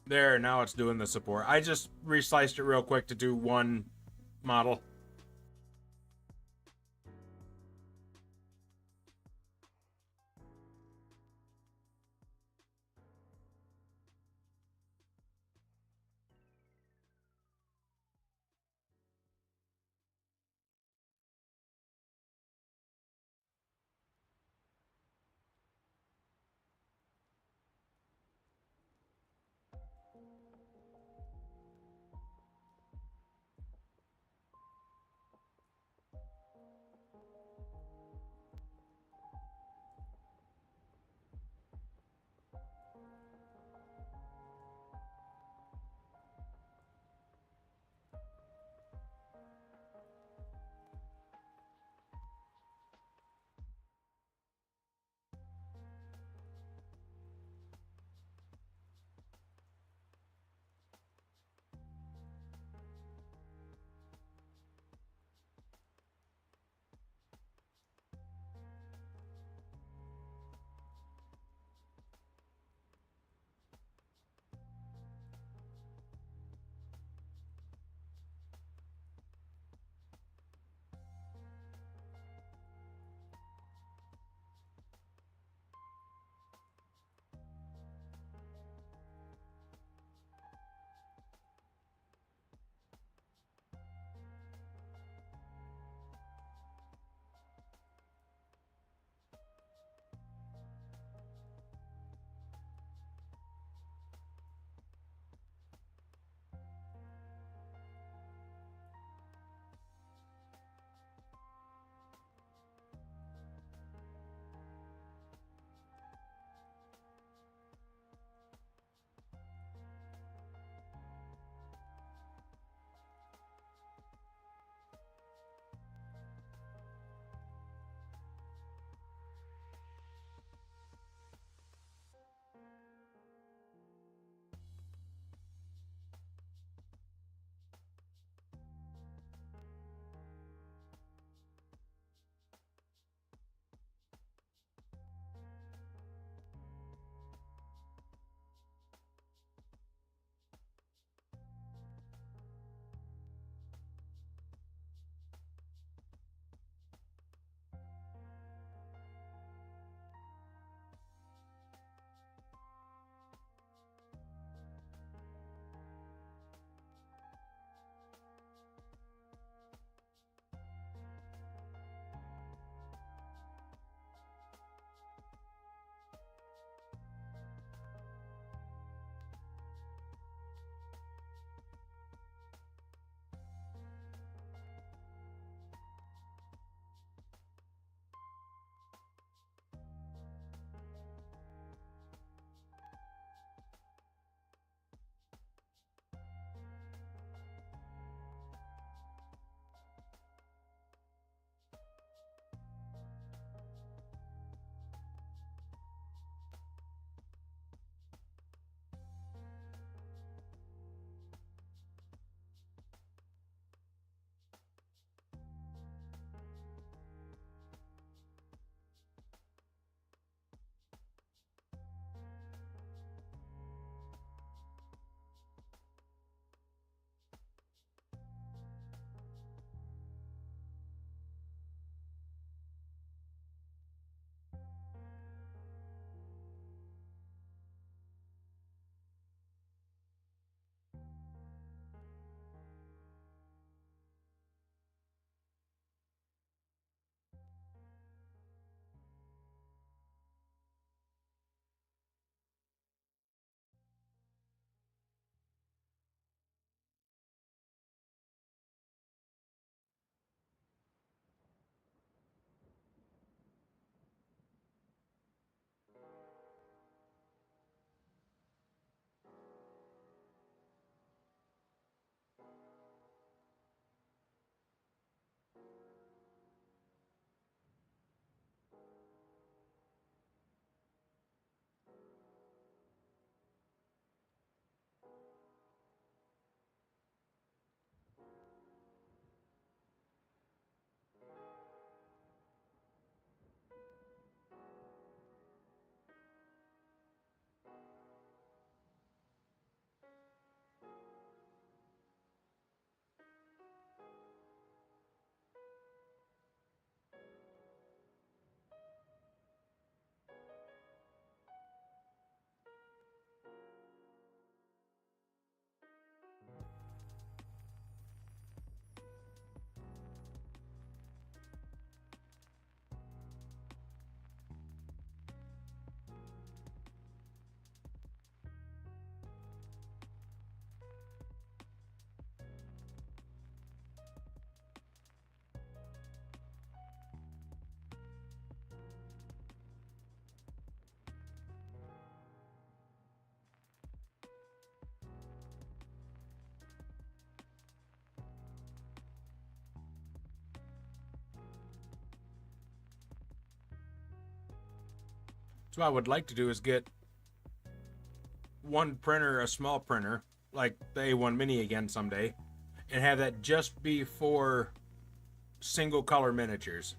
There, now it's doing the support. I just resliced it real quick to do one model. So what I would like to do is get one printer, a small printer, like the A1 Mini again someday, and have that just be for single color miniatures.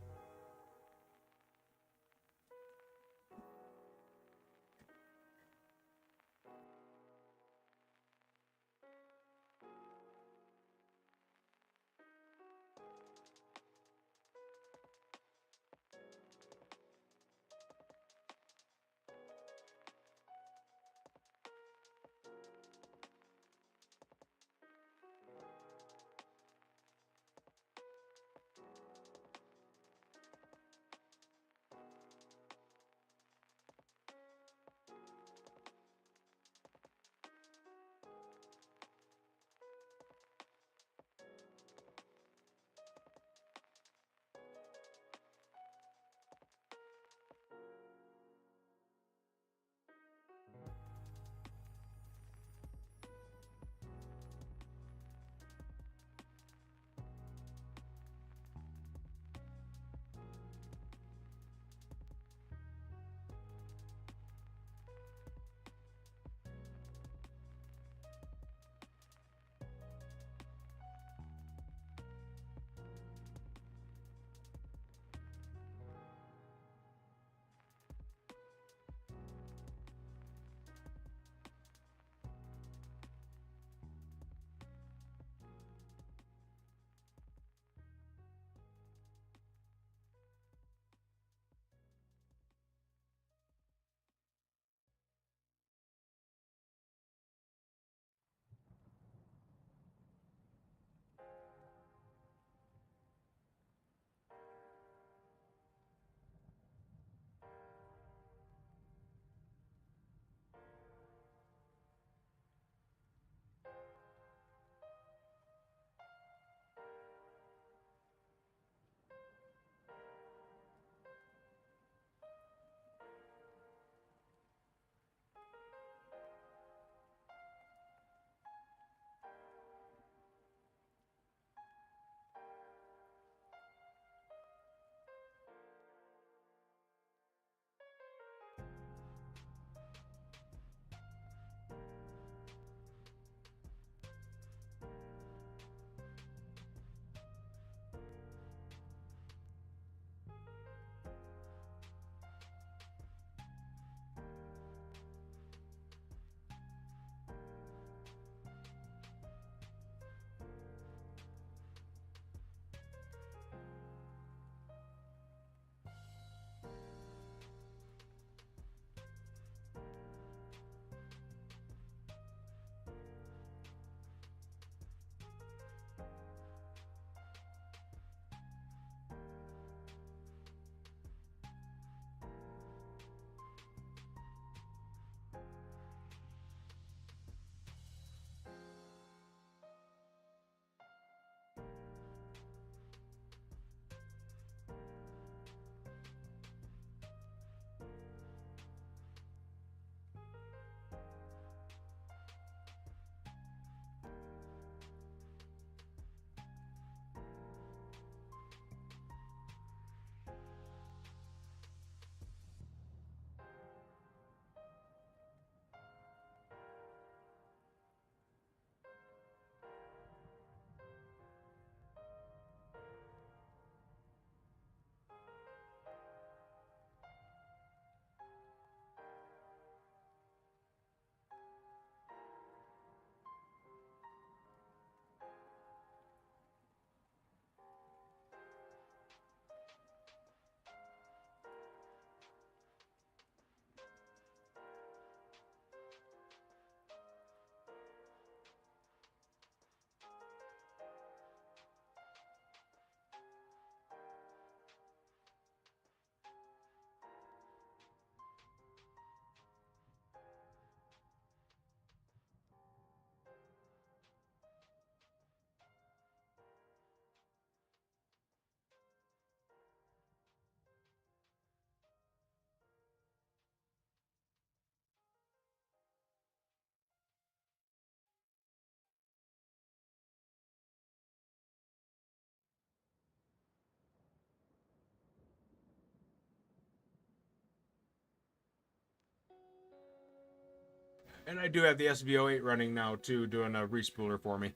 And I do have the SVO8 running now too, doing a respooler for me.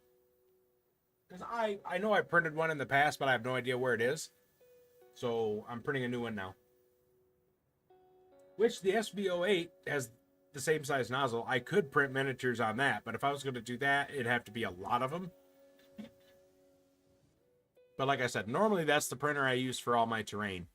Because I know I printed one in the past, but I have no idea where it is. So I'm printing a new one now. Which the SVO8 has the same size nozzle. I could print miniatures on that, but if I was going to do that, it'd have to be a lot of them. But like I said, normally that's the printer I use for all my terrain.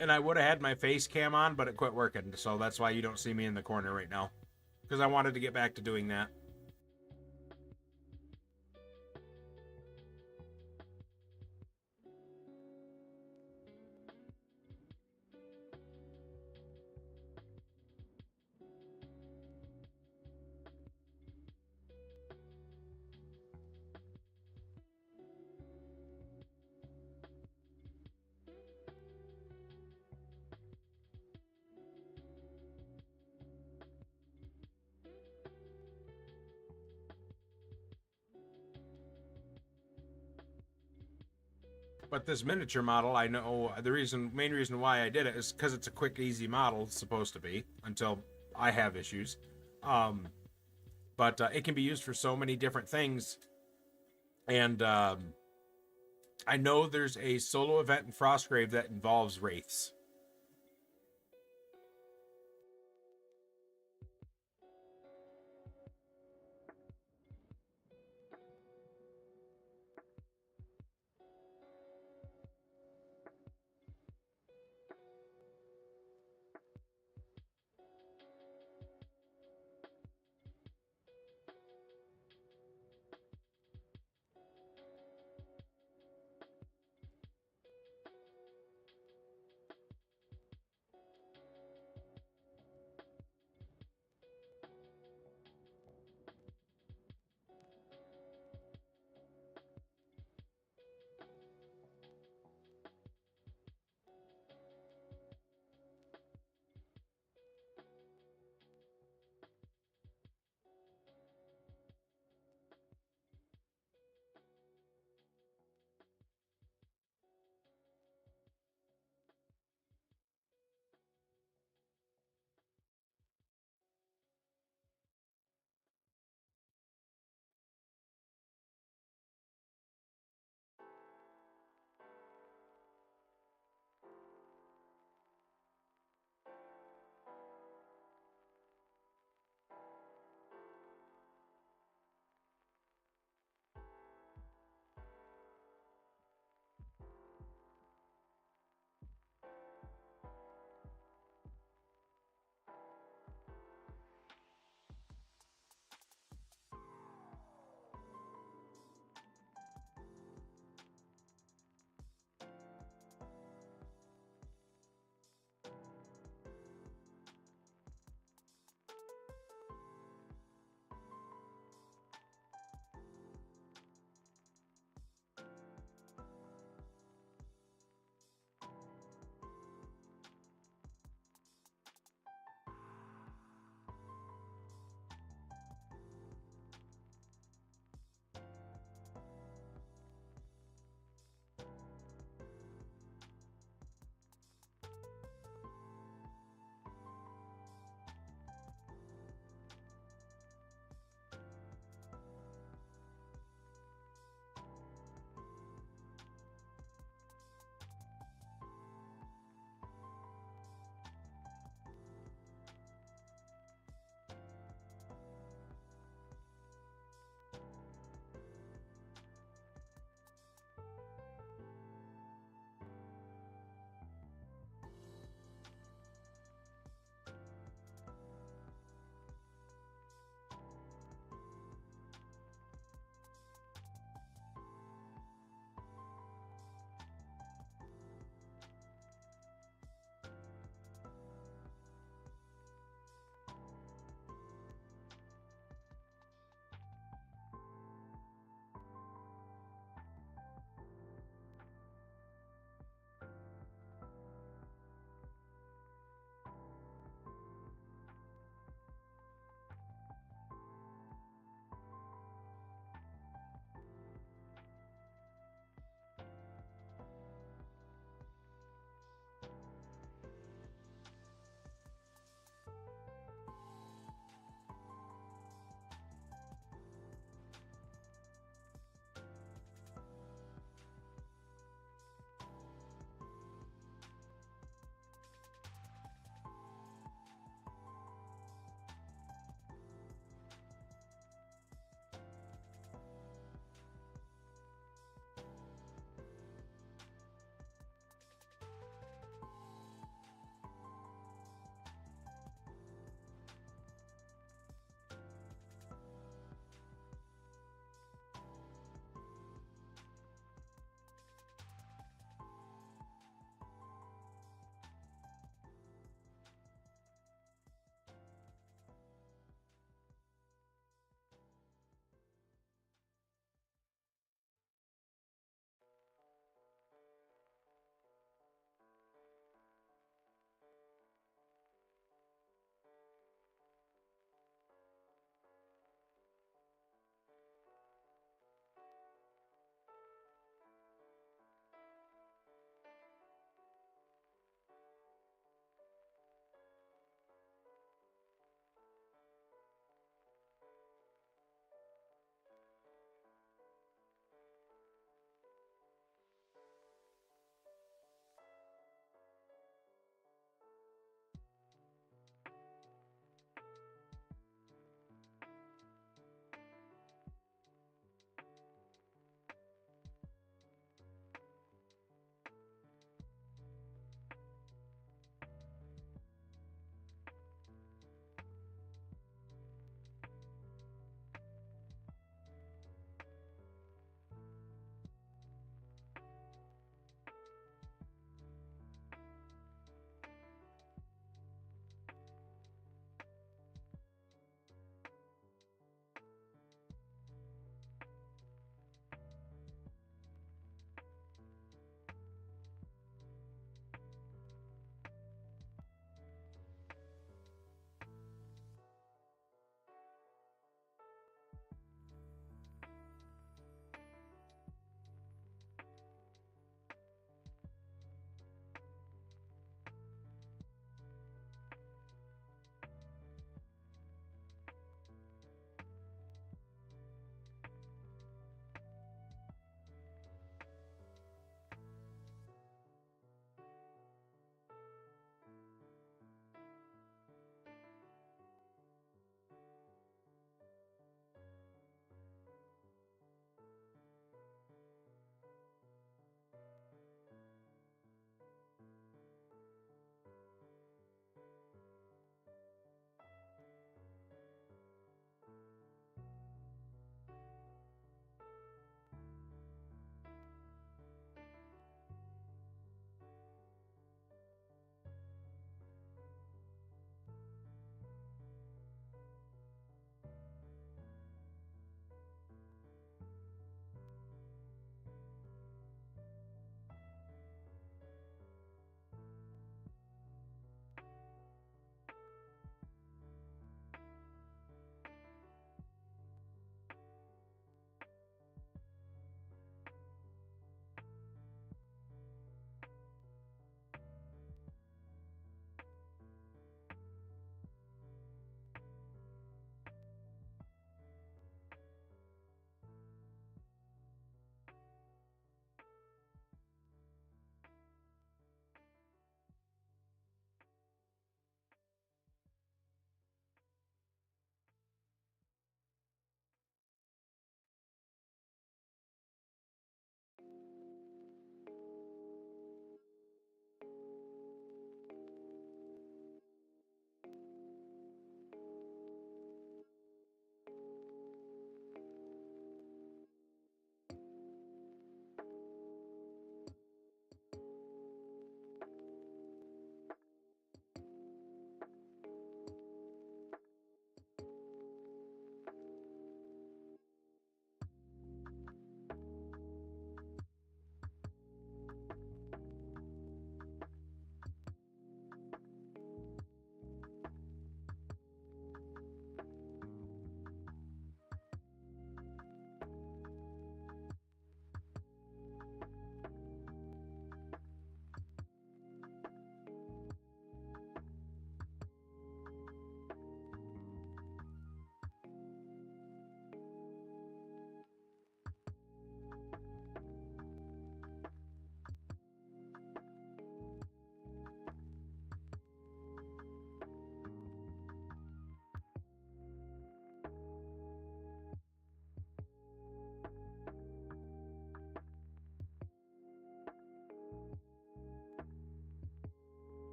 And I would have had my face cam on, but it quit working. So that's why you don't see me in the corner right now. Because I wanted to get back to doing that. But this miniature model, I know the main reason why I did it is because it's a quick, easy model. It's supposed to be until I have issues. But it can be used for so many different things. And I know there's a solo event in Frostgrave that involves wraiths.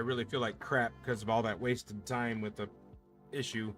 really feel like crap because of all that wasted time with the issue.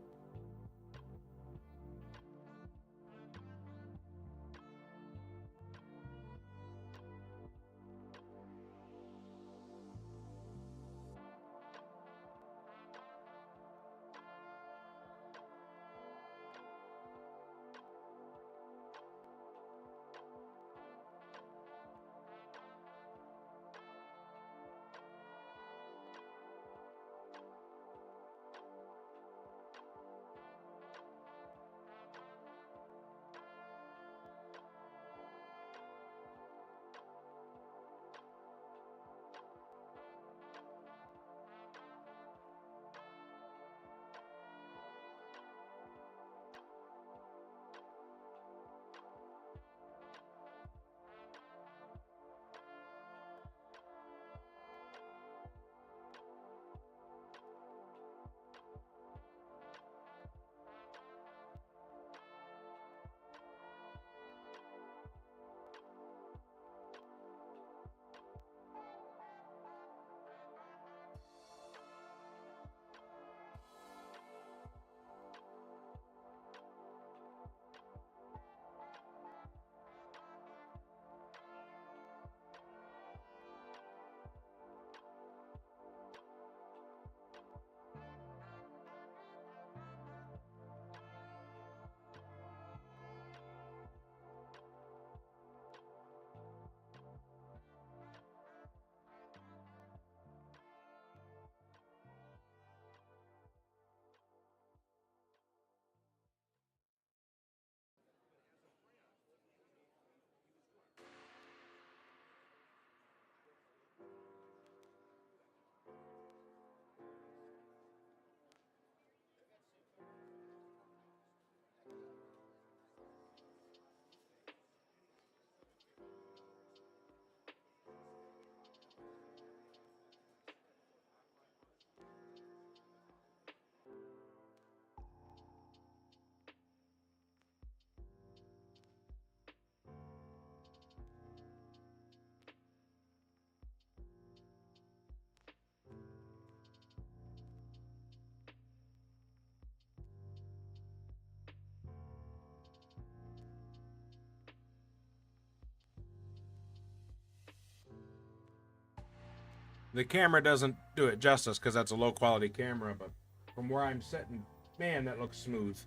The camera doesn't do it justice because that's a low quality camera, but from where I'm sitting, man, that looks smooth.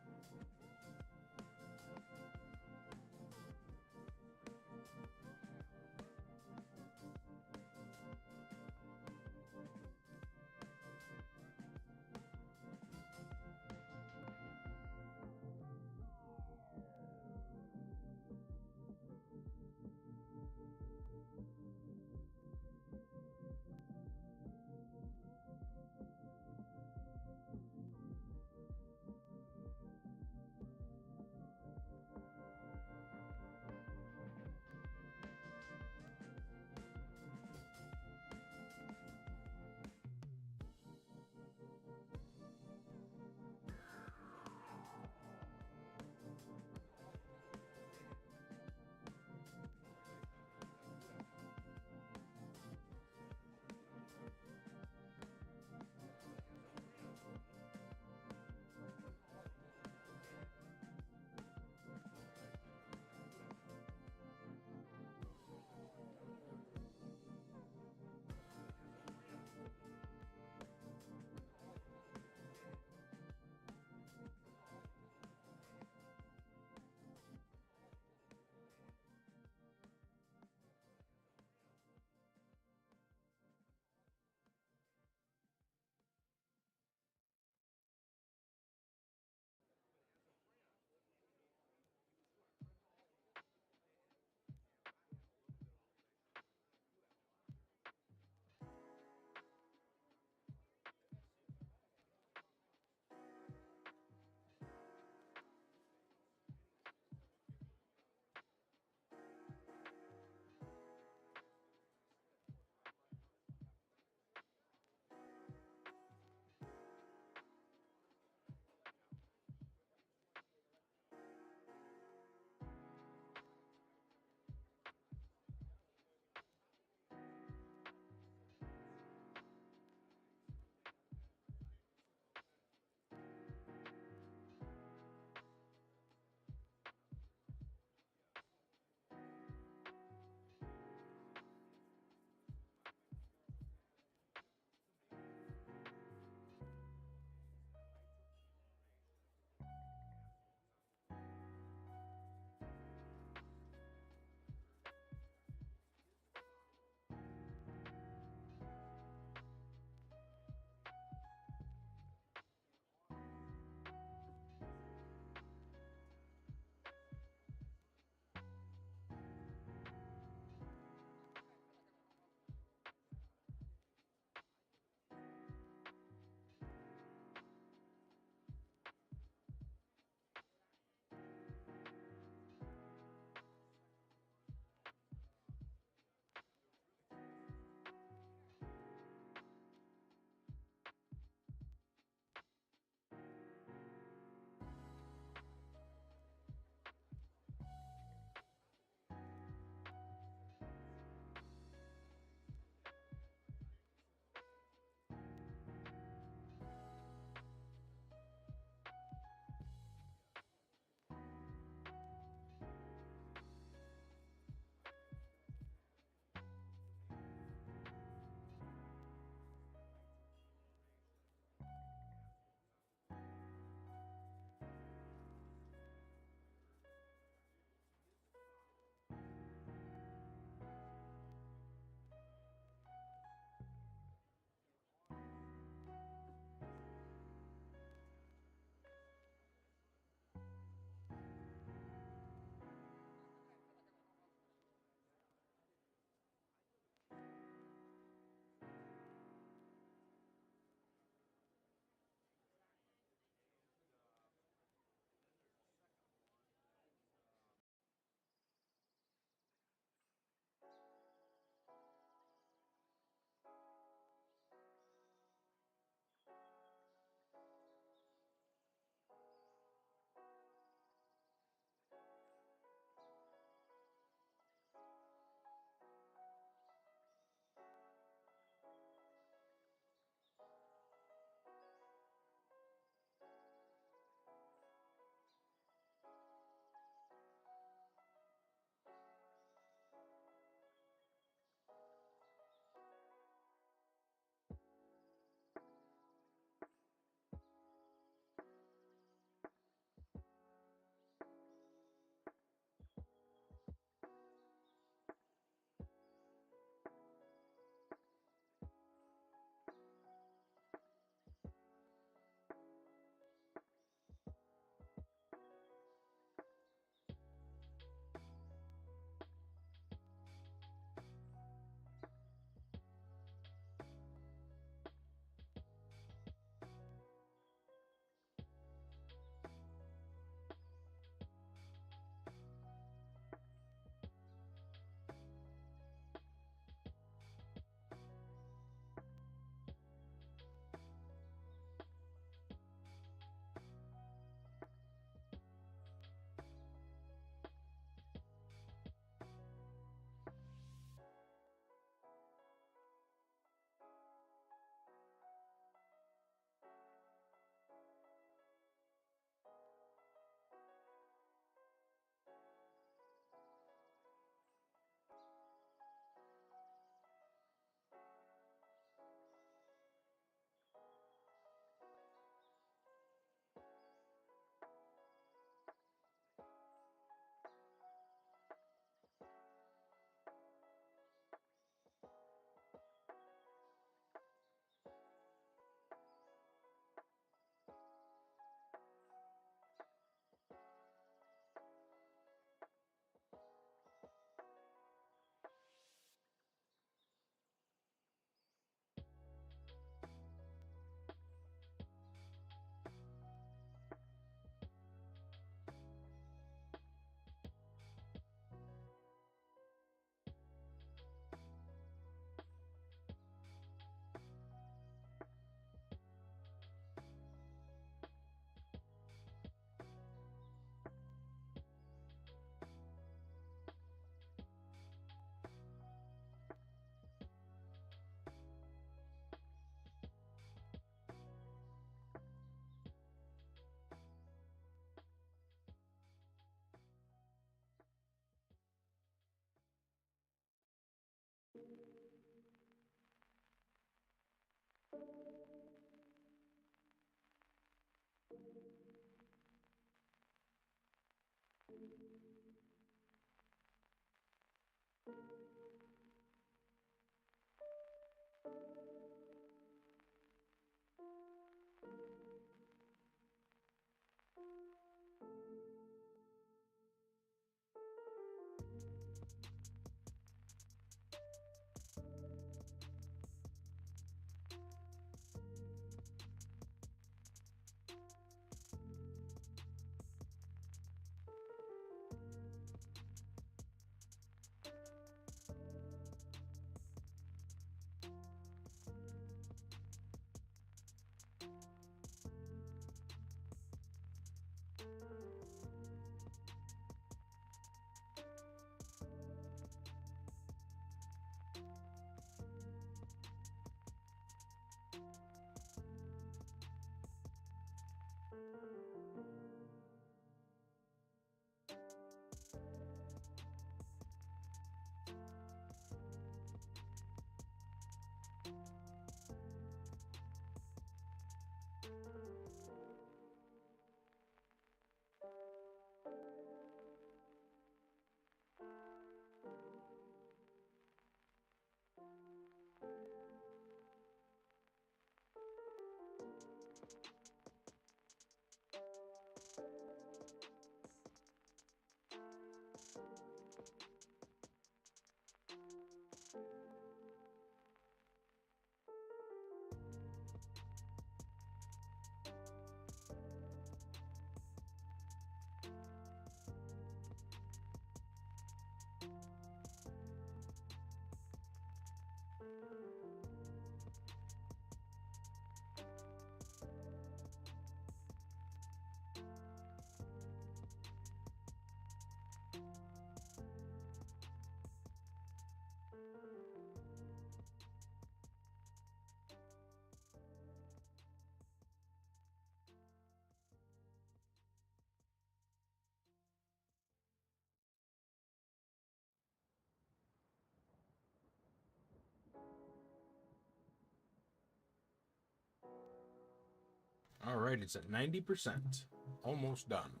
All right, it's at 90%. Almost done.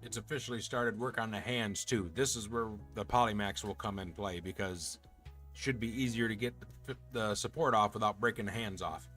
It's officially started work on the hands too. This is where the Polymax will come in play because it should be easier to get the support off without breaking the hands off.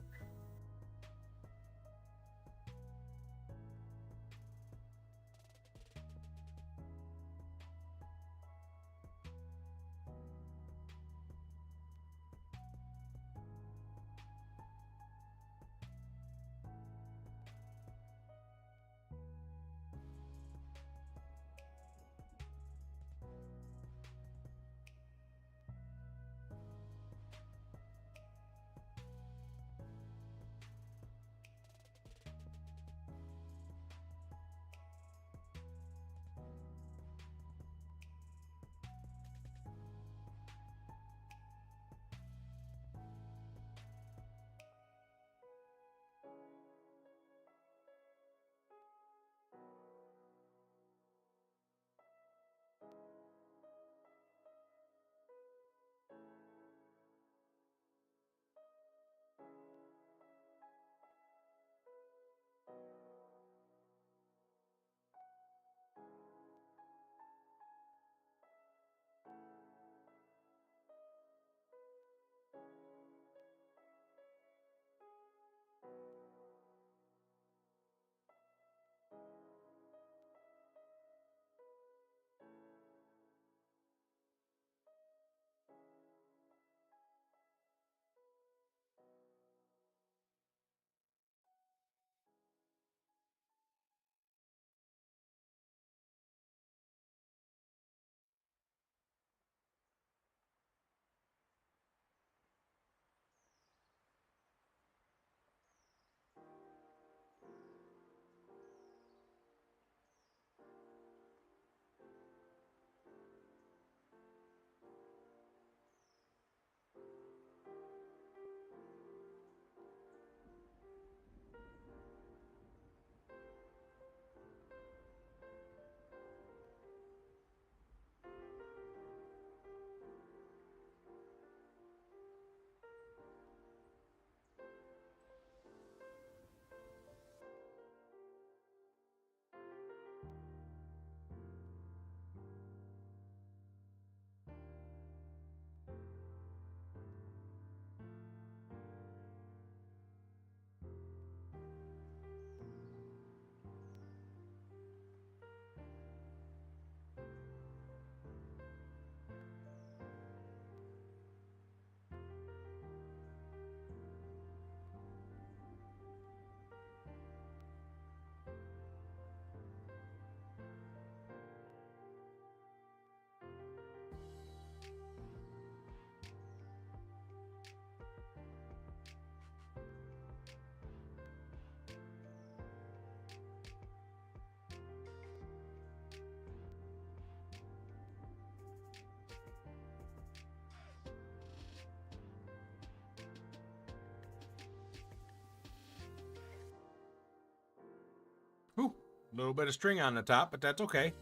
Whew, a little bit of string on the top, but that's okay.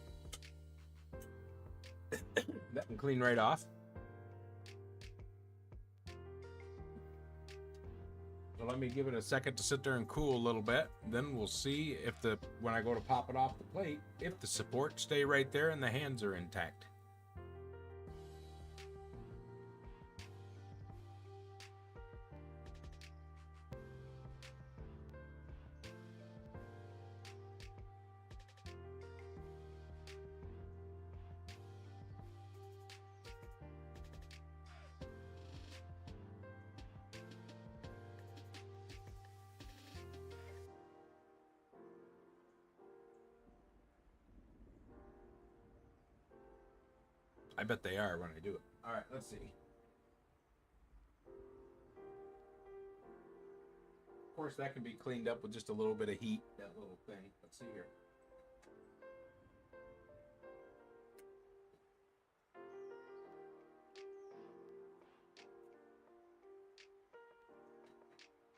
That can clean right off. So let me give it a second to sit there and cool a little bit. Then we'll see if when I go to pop it off the plate, if the supports stay right there and the hands are intact. I bet they are when I do it. All right, let's see. Of course, that can be cleaned up with just a little bit of heat, that little thing. Let's see here.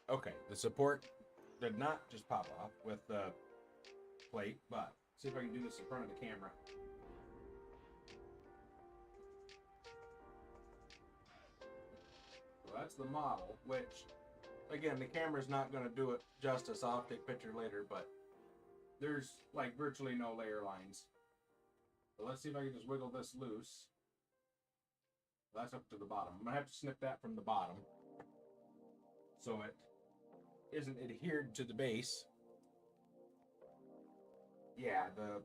Okay, the support did not just pop off with the plate, but see if I can do this in front of the camera. So that's the model, which, again, the camera's not going to do it justice. I'll take a picture later, but there's like virtually no layer lines. So let's see if I can just wiggle this loose. That's up to the bottom. I'm going to have to snip that from the bottom so it isn't adhered to the base. Yeah, the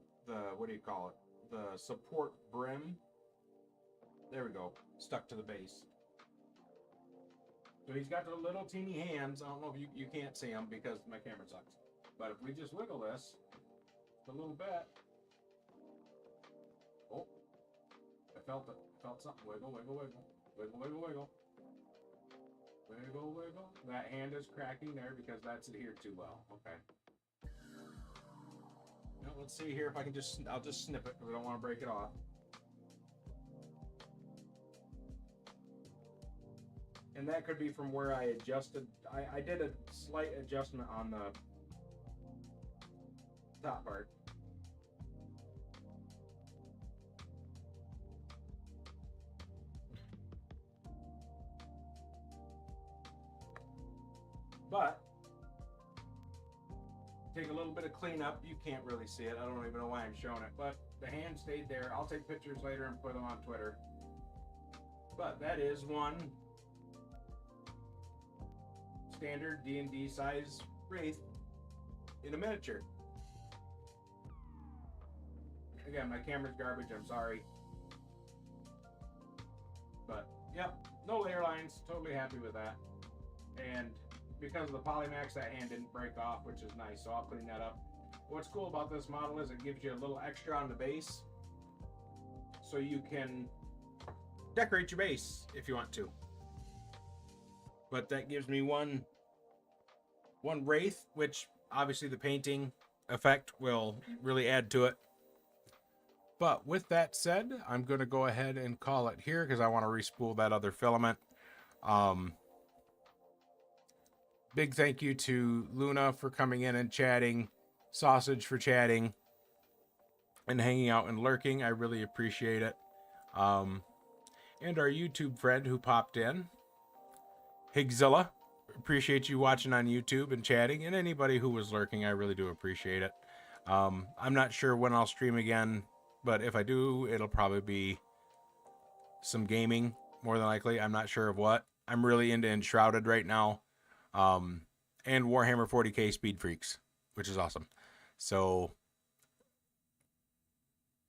what do you call it? The support brim. There we go. Stuck to the base. So he's got the little teeny hands. I don't know if you can't see them because my camera sucks. But if we just wiggle this a little bit. Oh, I felt it. Felt something. Wiggle, wiggle, wiggle. Wiggle, wiggle, wiggle. Wiggle, wiggle. That hand is cracking there because that's adhered too well. Okay. Now let's see here if I can I'll just snip it because I don't want to break it off. And that could be from where I adjusted. I did a slight adjustment on the top part. But take a little bit of cleanup. You can't really see it. I don't even know why I'm showing it. But the hand stayed there. I'll take pictures later and put them on Twitter. But that is one standard D&D size wraith in a miniature. Again, my camera's garbage. I'm sorry. But, yep. No layer lines. Totally happy with that. And because of the Polymax, that hand didn't break off, which is nice, so I'll clean that up. What's cool about this model is it gives you a little extra on the base, so you can decorate your base if you want to. But that gives me one wraith, which obviously the painting effect will really add to it. But with that said, I'm going to go ahead and call it here because I want to respool that other filament. Big thank you to Luna for coming in and chatting, Sausage for chatting, and hanging out and lurking. I really appreciate it. And our YouTube friend who popped in, Higzilla. Appreciate you watching on YouTube and chatting, and anybody who was lurking, I really do appreciate it. I'm not sure when I'll stream again, but if I do, it'll probably be some gaming, more than likely. I'm not sure of what. I'm really into Enshrouded right now. And Warhammer 40k Speed Freaks, which is awesome. So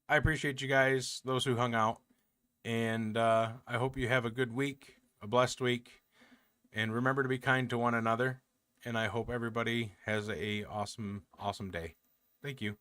I appreciate you guys, those who hung out, and I hope you have a good week, a blessed week, and remember to be kind to one another, and I hope everybody has a awesome day. Thank you.